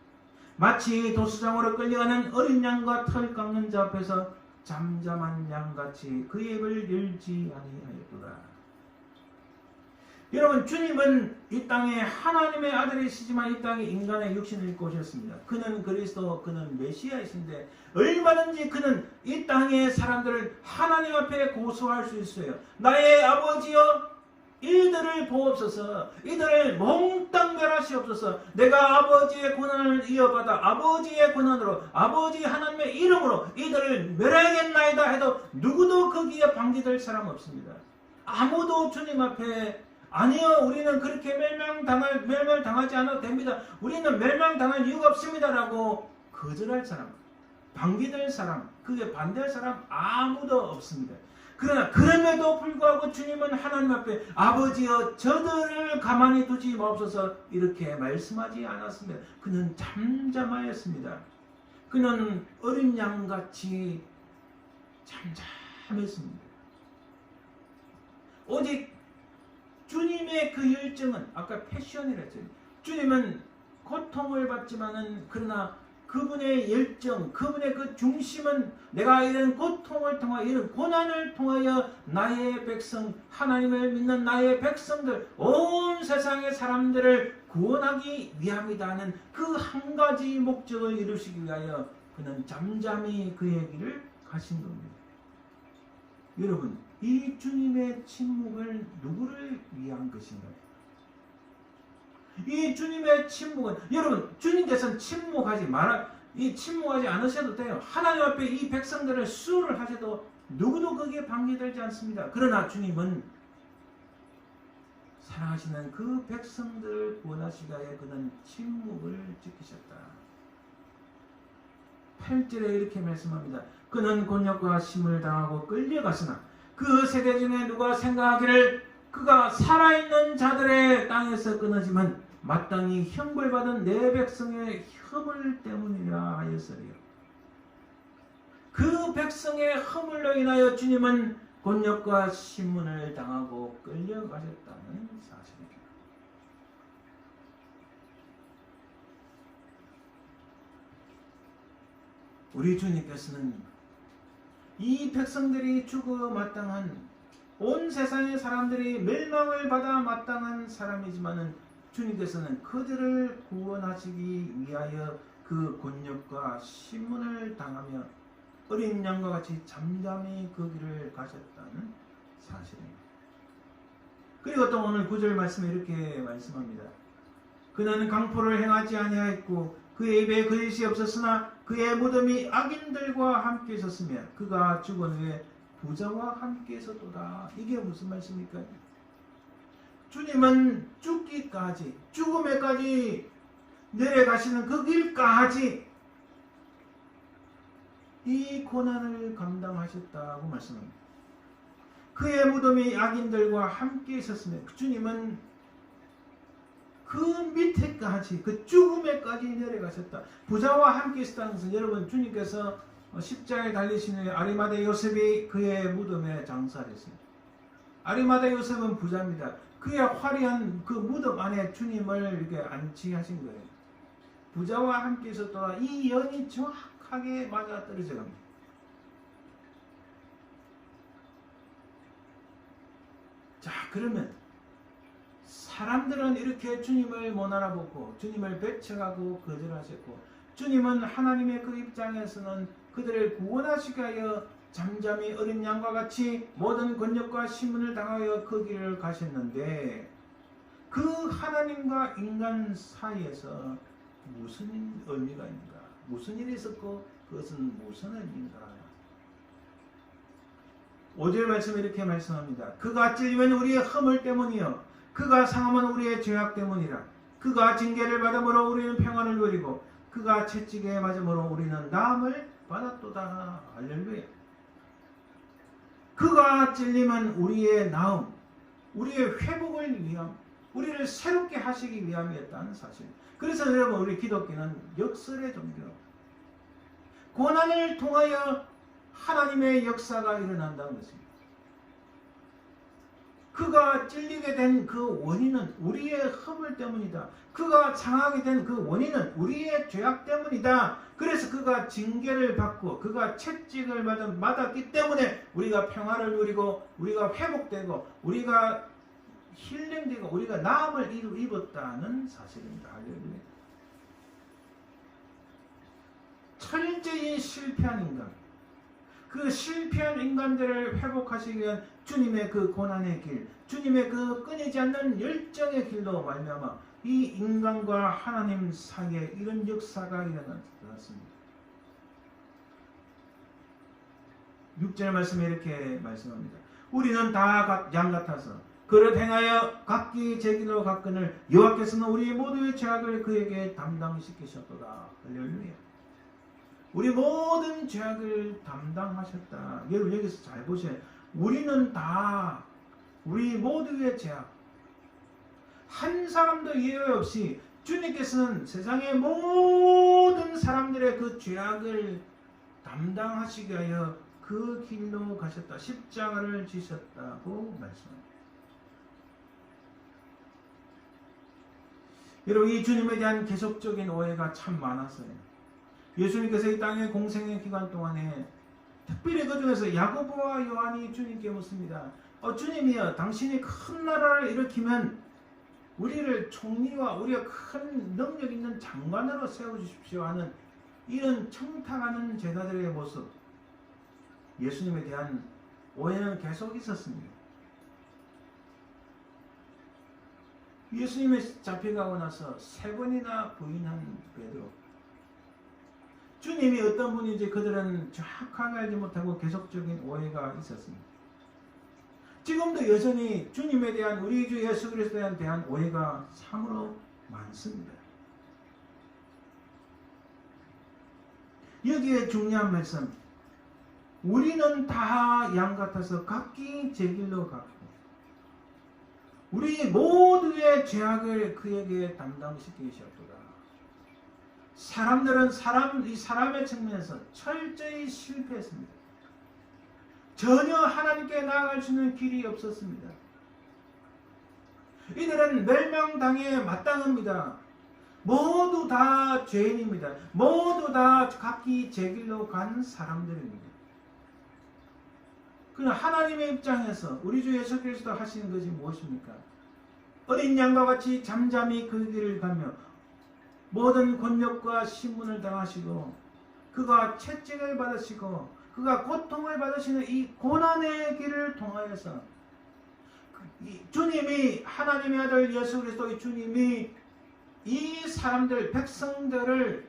마치 도수장으로 끌려가는 어린 양과 털 깎는 자 앞에서 잠잠한 양같이 그의 입을 열지 아니하였도다. 여러분, 주님은 이 땅에 하나님의 아들이시지만 이 땅에 인간의 육신을 입고 오셨습니다. 그는 그리스도, 그는 메시아이신데 얼마든지 그는 이 땅의 사람들을 하나님 앞에 고소할 수 있어요. 나의 아버지여, 이들을 보옵소서. 이들을 몽땅 멸하시옵소서. 내가 아버지의 권한을 이어받아 아버지의 권한으로 아버지 하나님의 이름으로 이들을 멸하겠나이다 해도 누구도 거기에 방지될 사람 없습니다. 아무도 주님 앞에 아니요, 우리는 그렇게 멸망당하지 않아도 됩니다. 우리는 멸망당할 이유가 없습니다. 라고 거절할 사람, 방기될 사람, 그게 반대할 사람 아무도 없습니다. 그러나 그럼에도 불구하고 주님은 하나님 앞에 아버지여 저들을 가만히 두지 마옵소서 이렇게 말씀하지 않았습니다. 그는 잠잠하였습니다. 그는 어린 양같이 잠잠했습니다. 오직 주님의 그 열정은 아까 패션이라 했잖아요. 주님은 고통을 받지만은 그러나 그분의 열정, 그분의 그 중심은 내가 이런 고통을 통하여 이런 고난을 통하여 나의 백성, 하나님을 믿는 나의 백성들, 온 세상의 사람들을 구원하기 위함이다는 그 한 가지 목적을 이루시기 위하여 그는 잠잠히 그의 길을 가신 겁니다. 여러분, 이 주님의 침묵을 누구를 위한 것인가요? 이 주님의 침묵은 여러분 주님께서는 침묵하지 않으셔도 돼요. 하나님 앞에 이 백성들을 수를 하셔도 누구도 거기에 방해되지 않습니다. 그러나 주님은 사랑하시는 그 백성들을 구원하시기 위하여 그는 침묵을 지키셨다. 8절에 이렇게 말씀합니다. 그는 곤욕과 심을 당하고 끌려갔으나 그 세대 중에 누가 생각하기를 그가 살아있는 자들의 땅에서 끊어지면 마땅히 형벌받은 내 백성의 허물 때문이라 하였으리요. 그 백성의 허물로 인하여 주님은 곤욕과 심문을 당하고 끌려가셨다는 사실입니다. 우리 주님께서는 이 백성들이 죽어 마땅한 온 세상의 사람들이 멸망을 받아 마땅한 사람이지만은 주님께서는 그들을 구원하시기 위하여 그 곤욕과 심문을 당하며 어린 양과 같이 잠잠히 그 길을 가셨다는 사실입니다. 그리고 또 오늘 9절 말씀에 이렇게 말씀합니다. 그는 강포를 행하지 아니하였고 그의 입에 거짓이 없었으나 그의 무덤이 악인들과 함께 있었으며 그가 죽은 후에 부자와 함께 있었도다. 이게 무슨 말씀입니까? 주님은 죽기까지, 죽음에까지 내려가시는 그 길까지 이 고난을 감당하셨다고 말씀합니다. 그의 무덤이 악인들과 함께 있었으며 주님은 그 밑에까지 그 죽음에까지 내려가셨다. 부자와 함께 있었다는 것은 여러분 주님께서 십자가에 달리시는 아리마대 요셉이 그의 무덤에 장사를 했습니다. 아리마대 요셉은 부자입니다. 그의 화려한 그 무덤 안에 주님을 이렇게 안치하신 거예요. 부자와 함께 있었다. 이 연이 정확하게 맞아 떨어져 갑니다. 자, 그러면 사람들은 이렇게 주님을 못 알아보고 주님을 배척하고 거절하셨고 주님은 하나님의 그 입장에서는 그들을 구원하시기 위하여 잠잠히 어린 양과 같이 모든 권력과 신분을 당하여 그 길을 가셨는데 그 하나님과 인간 사이에서 무슨 의미가 있는가? 무슨 일이 있었고 그것은 무슨 의미인가? 5절 말씀에 이렇게 말씀합니다. 그가 찔리면 우리의 허물 때문이요 그가 상함은 우리의 죄악 때문이라. 그가 징계를 받음으로 우리는 평안을 누리고 그가 채찍에 맞음으로 우리는 나음을 받았도다. 할렐루야. 그가 찔리면 우리의 나음, 우리의 회복을 위함, 우리를 새롭게 하시기 위함이었다는 사실. 그래서 여러분 우리 기독교는 역설의 종교. 고난을 통하여 하나님의 역사가 일어난다는 것입니다. 그가 찔리게 된 그 원인은 우리의 허물 때문이다. 그가 상하게 된 그 원인은 우리의 죄악 때문이다. 그래서 그가 징계를 받고 그가 채찍을 맞았기 때문에 우리가 평화를 누리고 우리가 회복되고 우리가 힐링되고 우리가 나음을 입었다는 사실입니다. 할렐루야. 철저히 실패한 인간, 그 실패한 인간들을 회복하시기 위한 주님의 그 고난의 길, 주님의 그 끊이지 않는 열정의 길로 말미암아 이 인간과 하나님 사이에 이런 역사가 일어났습니다. 6절 말씀에 이렇게 말씀합니다. 우리는 다 양 같아서 그를 행하여 각기 제 길로 갔거늘 여호와께서는 우리 모두의 죄악을 그에게 담당시키셨도다. 할렐루야. 우리 모든 죄악을 담당하셨다. 여러분 여기서 잘 보세요. 우리는 다 우리 모두의 죄악 한 사람도 예외 없이 주님께서는 세상의 모든 사람들의 그 죄악을 담당하시기 위하여 그 길로 가셨다. 십자가를 지셨다고 말씀합니다. 여러분 이 주님에 대한 계속적인 오해가 참 많았어요. 예수님께서 이 땅의 공생의 기간 동안에 특별히 그 중에서 야고보와 요한이 주님께 묻습니다. 주님이여 당신이 큰 나라를 일으키면 우리를 총리와 우리가 큰 능력 있는 장관으로 세워주십시오 하는 이런 청탁하는 제자들의 모습, 예수님에 대한 오해는 계속 있었습니다. 예수님이 잡혀가고 나서 3번이나 부인한 베드로, 주님이 어떤 분인지 그들은 정확하게 알지 못하고 계속적인 오해가 있었습니다. 지금도 여전히 주님에 대한 우리 주 예수 그리스도에 대한 오해가 참으로 많습니다. 여기에 중요한 말씀, 우리는 다 양 같아서 각기 제 길로 갔고 우리 모두의 죄악을 그에게 담당시키셨도다. 사람들은 이 사람의 측면에서 철저히 실패했습니다. 전혀 하나님께 나아갈 수 있는 길이 없었습니다. 이들은 멸망당해 마땅합니다. 모두 다 죄인입니다. 모두 다 각기 제 길로 간 사람들입니다. 그러나 하나님의 입장에서 우리 주 예수 그리스도 하시는 것이 무엇입니까? 어린 양과 같이 잠잠히 그 길을 가며 모든 권력과 신분을 당하시고 그가 채찍을 받으시고 그가 고통을 받으시는 이 고난의 길을 통하여서 주님이 하나님의 아들 예수 그리스도의 주님이 이 사람들 백성들을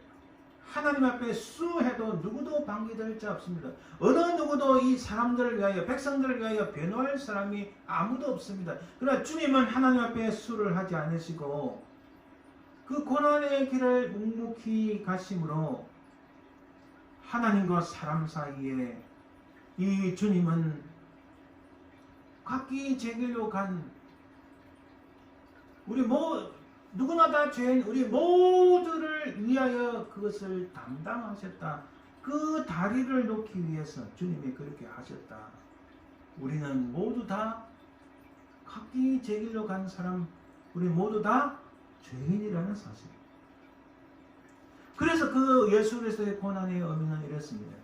하나님 앞에 수해도 누구도 방기될 자 없습니다. 어느 누구도 이 사람들을 위하여 백성들을 위하여 변호할 사람이 아무도 없습니다. 그러나 주님은 하나님 앞에 수를 하지 않으시고 그 고난의 길을 묵묵히 가심으로 하나님과 사람 사이에 이 주님은 각기 제 길로 간 우리 누구나 다 죄인 우리 모두를 위하여 그것을 담당하셨다. 그 다리를 놓기 위해서 주님이 그렇게 하셨다. 우리는 모두 다 각기 제 길로 간 사람 우리 모두 다 죄인이라는 사실. 그래서 그 예수 그리스도의 고난의 의미는 이렇습니다.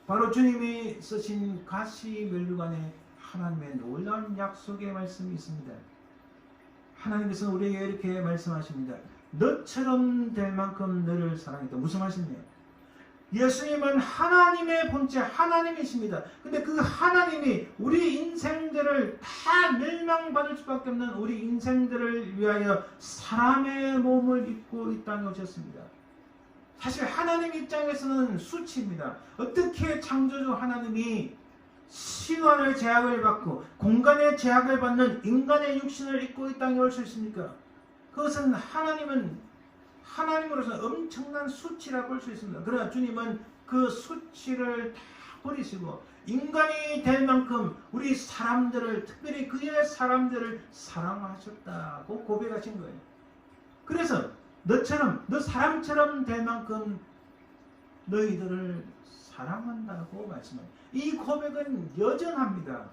바로 주님이 쓰신 가시 면류관에 하나님의 놀라운 약속의 말씀이 있습니다. 하나님께서 우리에게 이렇게 말씀하십니다. 너처럼 될 만큼 너를 사랑했다. 무슨 말씀이에요? 예수님은 하나님의 본체 하나님이십니다. 근데 그 하나님이 우리 인생들을 다 멸망받을 수밖에 없는 우리 인생들을 위하여 사람의 몸을 입고 이 땅에 오셨습니다. 사실 하나님 입장에서는 수치입니다. 어떻게 창조주 하나님이 시간의 제약을 받고 공간의 제약을 받는 인간의 육신을 입고 이 땅에 올 수 있습니까? 그것은 하나님으로서 엄청난 수치라고 할 수 있습니다. 그러나 주님은 그 수치를 다 버리시고 인간이 될 만큼 우리 사람들을 특별히 그의 사람들을 사랑하셨다고 고백하신 거예요. 그래서 너 사람처럼 될 만큼 너희들을 사랑한다고 말씀해요. 이 고백은 여전합니다.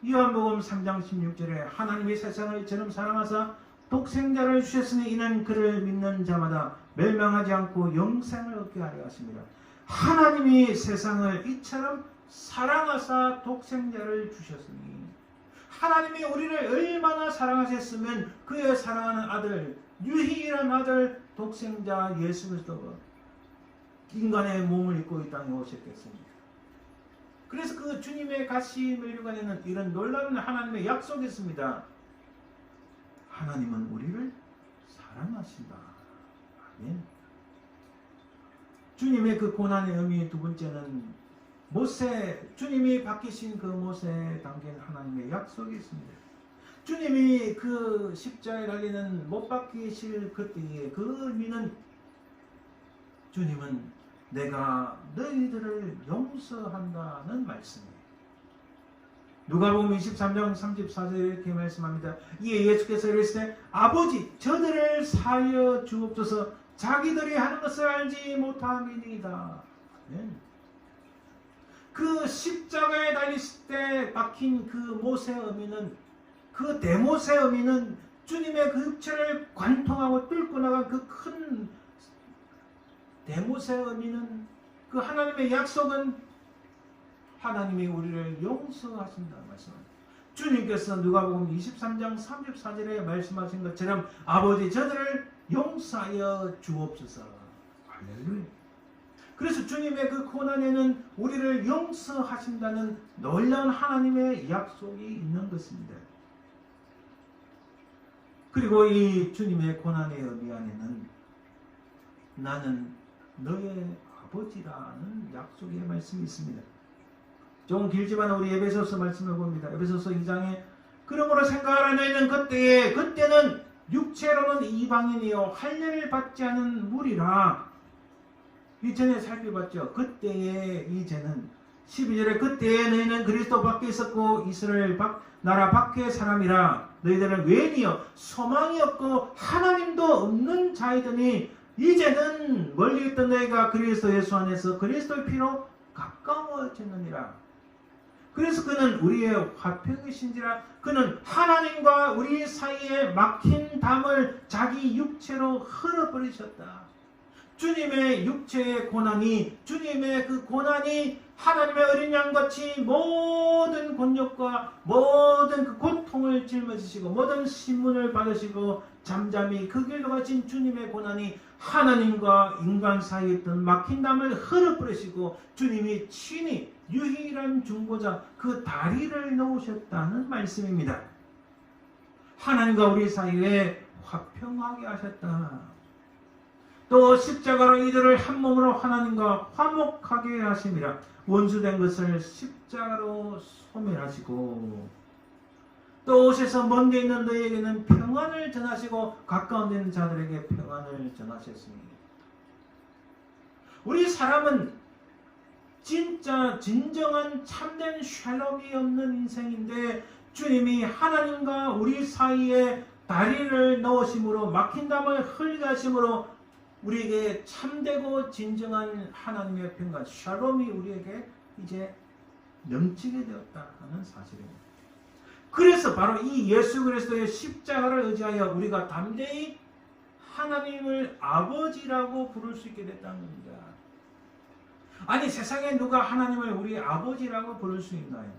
요한복음 3장 16절에 하나님이 세상을 이처럼 사랑하사 독생자를 주셨으니 이는 그를 믿는 자마다 멸망하지 않고 영생을 얻게 하려 하십니다. 하나님이 세상을 이처럼 사랑하사 독생자를 주셨으니 하나님이 우리를 얼마나 사랑하셨으면 그의 사랑하는 아들 유일한 아들 독생자 예수 그리스도가 인간의 몸을 입고 이 땅에 오셨겠습니다. 그래서 그 주님의 가시 면류관에는 이런 놀라운 하나님의 약속이 있습니다. 하나님은 우리를 사랑하신다. 아멘. 주님의 그 고난의 의미 두 번째는 주님이 바뀌신 그 모세에 담긴 하나님의 약속이 있습니다. 주님이 그 십자가에 달리는 못 박히실 그때의 그 의미는 주님은 내가 너희들을 용서한다는 말씀이에요. 누가복음 23장 34절에 이렇게 말씀합니다. 이에 예수께서 이르시되 아버지 저들을 사하여 주옵소서 자기들이 하는 것을 알지 못함이니이다. 그 십자가에 달리실 때 박힌 그 모세의 의미는 그 대모세의 의미는 주님의 그 육체를 관통하고 뚫고 나간 그 큰 대모세의 의미는 그 하나님의 약속은 하나님이 우리를 용서하신다는 말씀입니다. 주님께서 누가복음 23장 34절에 말씀하신 것처럼 아버지 저들을 용서하여 주옵소서. 할렐루야. 그래서 주님의 그 고난에는 우리를 용서하신다는 놀라운 하나님의 약속이 있는 것입니다. 그리고 이 주님의 고난의 의미 안에는 나는 너의 아버지라는 약속의 말씀이 있습니다. 좀 길지만 우리 에베소서 말씀을 봅니다. 에베소서 2장에 그러므로 생각하라 너희는 그때는 육체로는 이방인이요 할례를 받지 않은 무리라. 이전에 살펴봤죠. 그때의 이제는 12절에 그때에 너희는 그리스도 밖에 있었고 이스라엘 나라 밖의 사람이라. 너희들은 외인이요 소망이 없고 하나님도 없는 자이더니 이제는 멀리 있던 너희가 그리스도 예수 안에서 그리스도의 피로 가까워졌느니라. 그래서 그는 우리의 화평이신지라. 그는 하나님과 우리 사이에 막힌 담을 자기 육체로 흘러버리셨다. 주님의 육체의 고난이 주님의 그 고난이 하나님의 어린 양같이 모든 곤욕과 모든 그 고통을 짊어지시고 모든 신문을 받으시고 잠잠히 그 길로 가신 주님의 고난이 하나님과 인간 사이에 있던 막힌 담을 흘러버리시고 주님이 친히 유일한 중보자 그 다리를 놓으셨다는 말씀입니다. 하나님과 우리 사이에 화평하게 하셨다. 또 십자가로 이들을 한 몸으로 하나님과 화목하게 하심이라. 원수된 것을 십자가로 소멸하시고 또 오셔서 먼 데 있는 너희에게는 평안을 전하시고 가까운 데 있는 자들에게 평안을 전하셨습니다. 우리 사람은 진짜 진정한 참된 샬롬이 없는 인생인데 주님이 하나님과 우리 사이에 다리를 넣으심으로 막힌 담을 흘리게 하심으로 우리에게 참되고 진정한 하나님의 평강 샬롬이 우리에게 이제 넘치게 되었다 하는 사실입니다. 그래서 바로 이 예수 그리스도의 십자가를 의지하여 우리가 담대히 하나님을 아버지라고 부를 수 있게 됐다는 겁니다. 아니 세상에 누가 하나님을 우리 아버지라고 부를 수 있나요?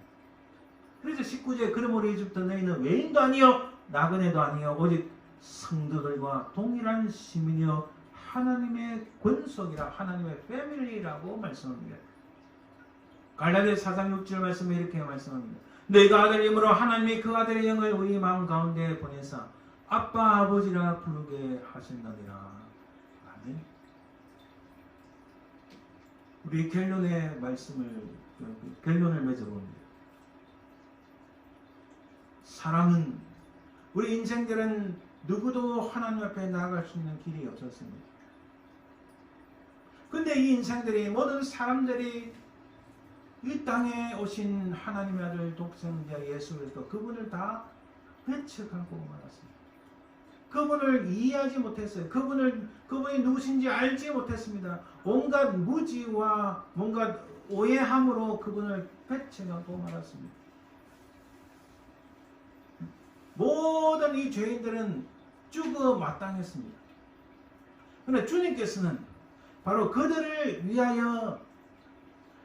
그래서 19절 그러므로 이제부터 너희는 외인도 아니요 나그네도 아니요 오직 성도들과 동일한 시민이요 하나님의 권속이라 하나님의 패밀리라고 말씀합니다. 갈라디아서 4장 6절 말씀에 이렇게 말씀합니다. 너희가 아들임으로 하나님이 그 아들의 영을 우리 마음 가운데 보내사 아빠 아버지라 부르게 하신다니라. 아멘. 우리 결론의 말씀을 결론을 맺어봅니다. 사람은 우리 인생들은 누구도 하나님 앞에 나아갈 수 있는 길이 없었습니다. 근데 이 인생들이 모든 사람들이 이 땅에 오신 하나님의 아들 독생자 예수 그리스도 그분을 다 배척하고 말았습니다. 그분을 이해하지 못했어요. 그분이 누구신지 알지 못했습니다. 온갖 무지와 뭔가 오해함으로 그분을 배척하고 말았습니다. 모든 이 죄인들은 죽어 마땅했습니다. 그런데 주님께서는 바로 그들을 위하여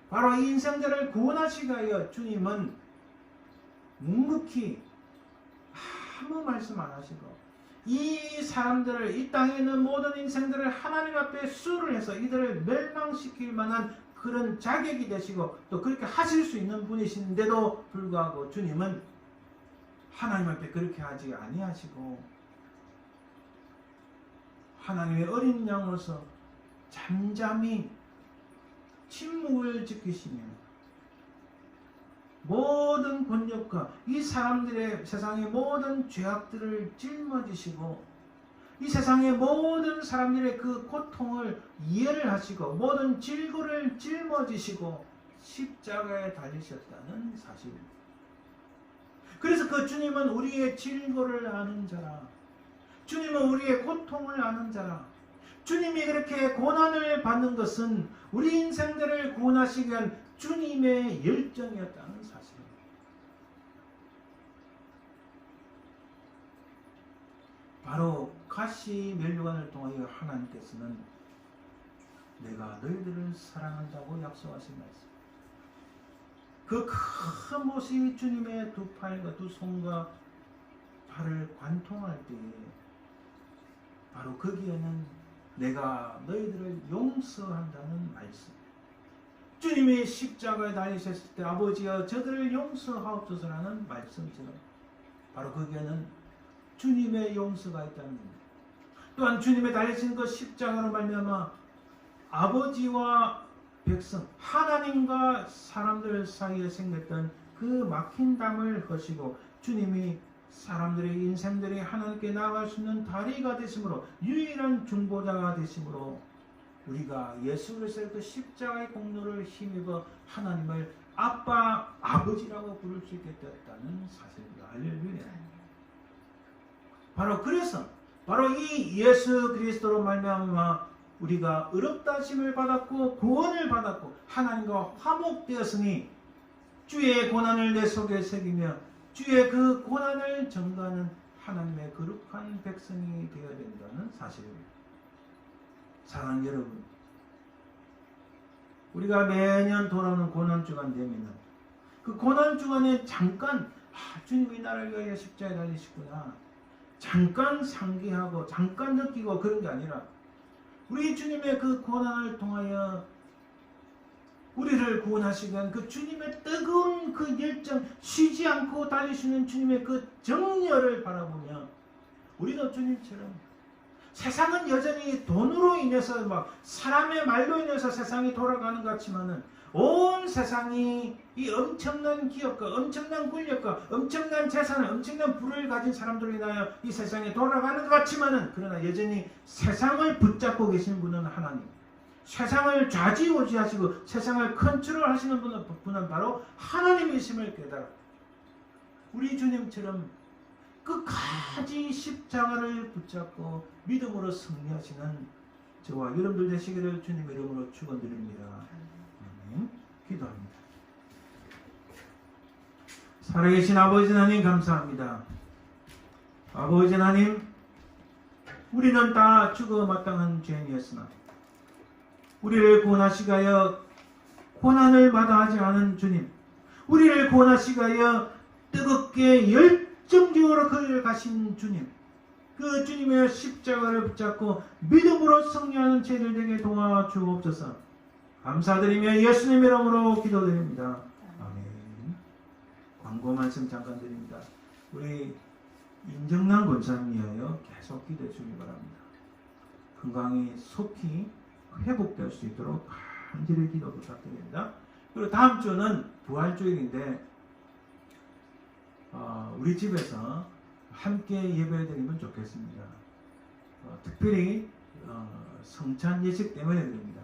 바로 이 인생들을 구원하시기 위하여 주님은 묵묵히 아무 말씀 안 하시고 이 사람들을 이 땅에 있는 모든 인생들을 하나님 앞에 수를 해서 이들을 멸망시킬 만한 그런 자격이 되시고 또 그렇게 하실 수 있는 분이신데도 불구하고 주님은 하나님 앞에 그렇게 하지 아니하시고 하나님의 어린 양으로서 잠잠히 침묵을 지키시며 모든 권력과 이 사람들의 세상의 모든 죄악들을 짊어지시고 이 세상의 모든 사람들의 그 고통을 이해를 하시고 모든 질고를 짊어지시고 십자가에 달리셨다는 사실입니다. 그래서 그 주님은 우리의 질고를 아는 자라, 주님은 우리의 고통을 아는 자라, 주님이 그렇게 고난을 받는 것은 우리 인생들을 구원하시기 위한 주님의 열정이었다는 사실입니다. 바로 가시 면류관을 통하여 하나님께서는 내가 너희들을 사랑한다고 약속하신 말씀. 그 큰 못이 주님의 두 팔과 두 손과 발을 관통할 때에 바로 거기에는 내가 너희들을 용서한다는 말씀. 주님이 십자가에 달리셨을 때 아버지여 저들을 용서하옵소서라는 말씀처럼 바로 거기에는 주님의 용서가 있다는 겁니다. 또한 주님의 달리신 그 십자가로 말미암아 아버지와 백성, 하나님과 사람들 사이에 생겼던 그 막힌 담을 허시고 주님이 사람들의 인생들이 하나님께 나아갈 수 있는 다리가 되심으로 유일한 중보자가 되심으로 우리가 예수 그리스도의 그 십자가의 공로를 힘입어 하나님을 아빠, 아버지라고 부를 수 있게 되었다는 사실입니다. 할렐루야. 바로 그래서 바로 이 예수 그리스도로 말미암아 우리가 의롭다 하심을 받았고 구원을 받았고 하나님과 화목되었으니 주의 고난을 내 속에 새기며 주의 그 고난을 전가하는 하나님의 거룩한 백성이 되어야 된다는 사실입니다. 사랑하는 여러분, 우리가 매년 돌아오는 고난주간 되면 그 고난주간에 잠깐 주님이 나를 위하여 십자가에 달리시구나 잠깐 상기하고 잠깐 느끼고 그런 게 아니라 우리 주님의 그 고난을 통하여 우리를 구원하시기 위한 그 주님의 뜨거운 그 열정, 쉬지 않고 달리시는 주님의 그 정열을 바라보며 우리도 주님처럼 세상은 여전히 돈으로 인해서 막 사람의 말로 인해서 세상이 돌아가는 것 같지만은 온 세상이 이 엄청난 기업과 엄청난 권력과 엄청난 재산을 엄청난 부를 가진 사람들로 인하여 이 세상에 돌아가는 것 같지만은 그러나 여전히 세상을 붙잡고 계신 분은 하나님, 세상을 좌지우지하시고 세상을 컨트롤하시는 분은 바로 하나님이심을 깨달아 우리 주님처럼 끝까지 십자가를 붙잡고 믿음으로 승리하시는 저와 여러분들 되시기를 주님 이름으로 축원드립니다. 아멘. 기도합니다. 살아계신 아버지 하나님 감사합니다. 아버지 하나님, 우리는 다 죽어 마땅한 죄인이었으나 우리를 구원하시가여 고난을 마다하지 않은 주님, 우리를 구원하시가여 뜨겁게 열정적으로 그 길을 가신 주님, 그 주님의 십자가를 붙잡고 믿음으로 승리하는 죄를 되게 도와주옵소서. 감사드리며 예수님 이름으로 기도드립니다. 아멘. 광고 말씀 잠깐 드립니다. 우리 임정남 권사님 위하여 계속 기도해 주기 바랍니다. 건강이 속히 회복될 수 있도록 간절히 기도 부탁드립니다. 그리고 다음 주는 부활주일인데 우리 집에서 함께 예배드리면 좋겠습니다. 특별히 성찬 예식 때문에 드립니다.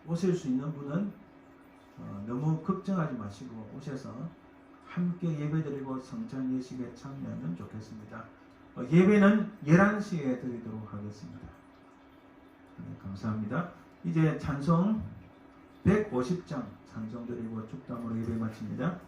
오실 수 있는 분은 너무 걱정하지 마시고 오셔서 함께 예배드리고 성찬 예식에 참여하면 좋겠습니다. 예배는 11시에 드리도록 하겠습니다. 네, 감사합니다. 이제 찬송 150장 찬송드리고 축담으로 예배 마칩니다.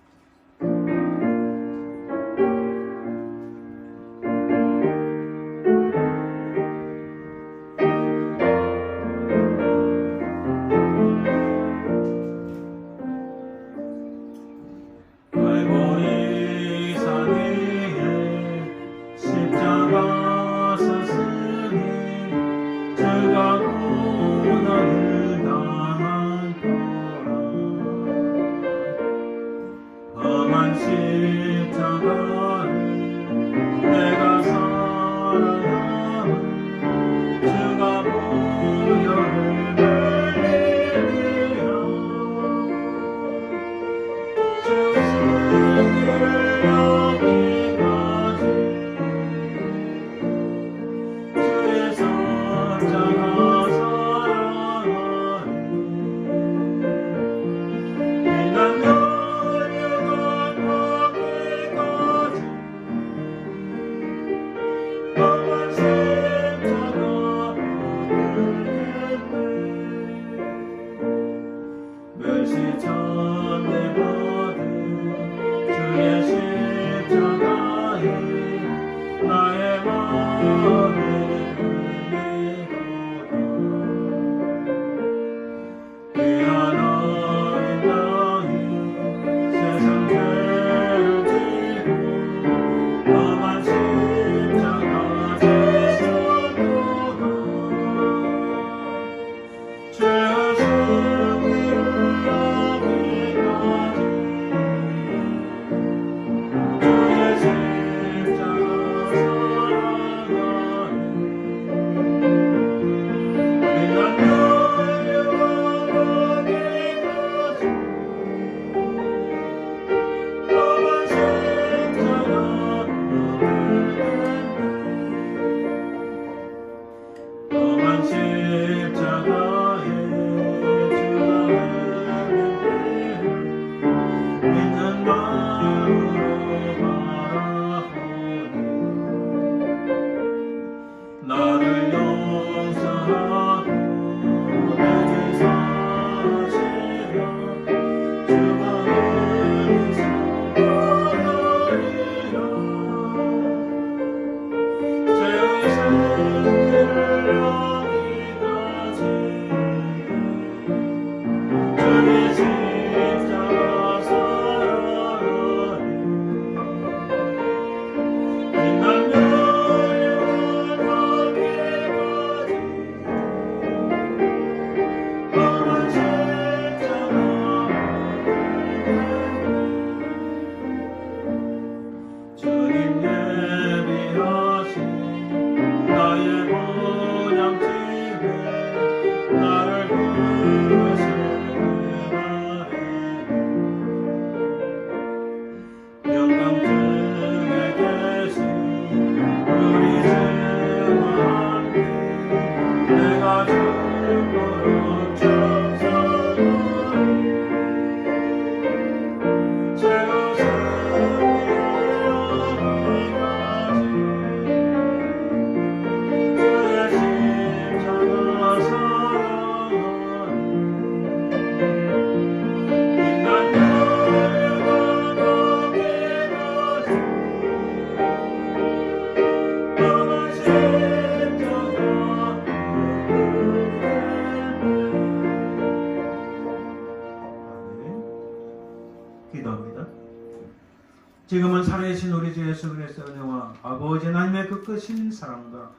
지금은 살아계신 우리 주 예수 그리스도의 은혜와 아버지 하나님의 그 크신 사랑과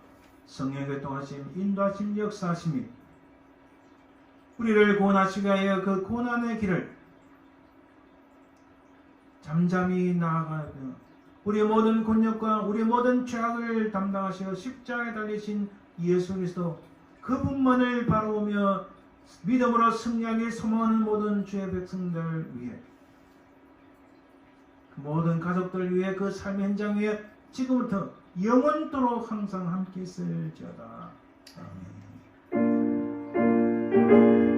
성령의 교통하심, 인도하심, 역사하심이 우리를 구원하시기 위하여 그 고난의 길을 잠잠히 나아가며 우리의 모든 곤욕과 우리의 모든 죄악을 담당하시어 십자가에 달리신 예수 그리스도 그분만을 바라보며 믿음으로 승리하기 소망하는 모든 주의 백성들 위해, 그 모든 가족들 위해, 그 삶의 현장 위에 지금부터 영원토록 항상 함께 있을지어다. 아멘.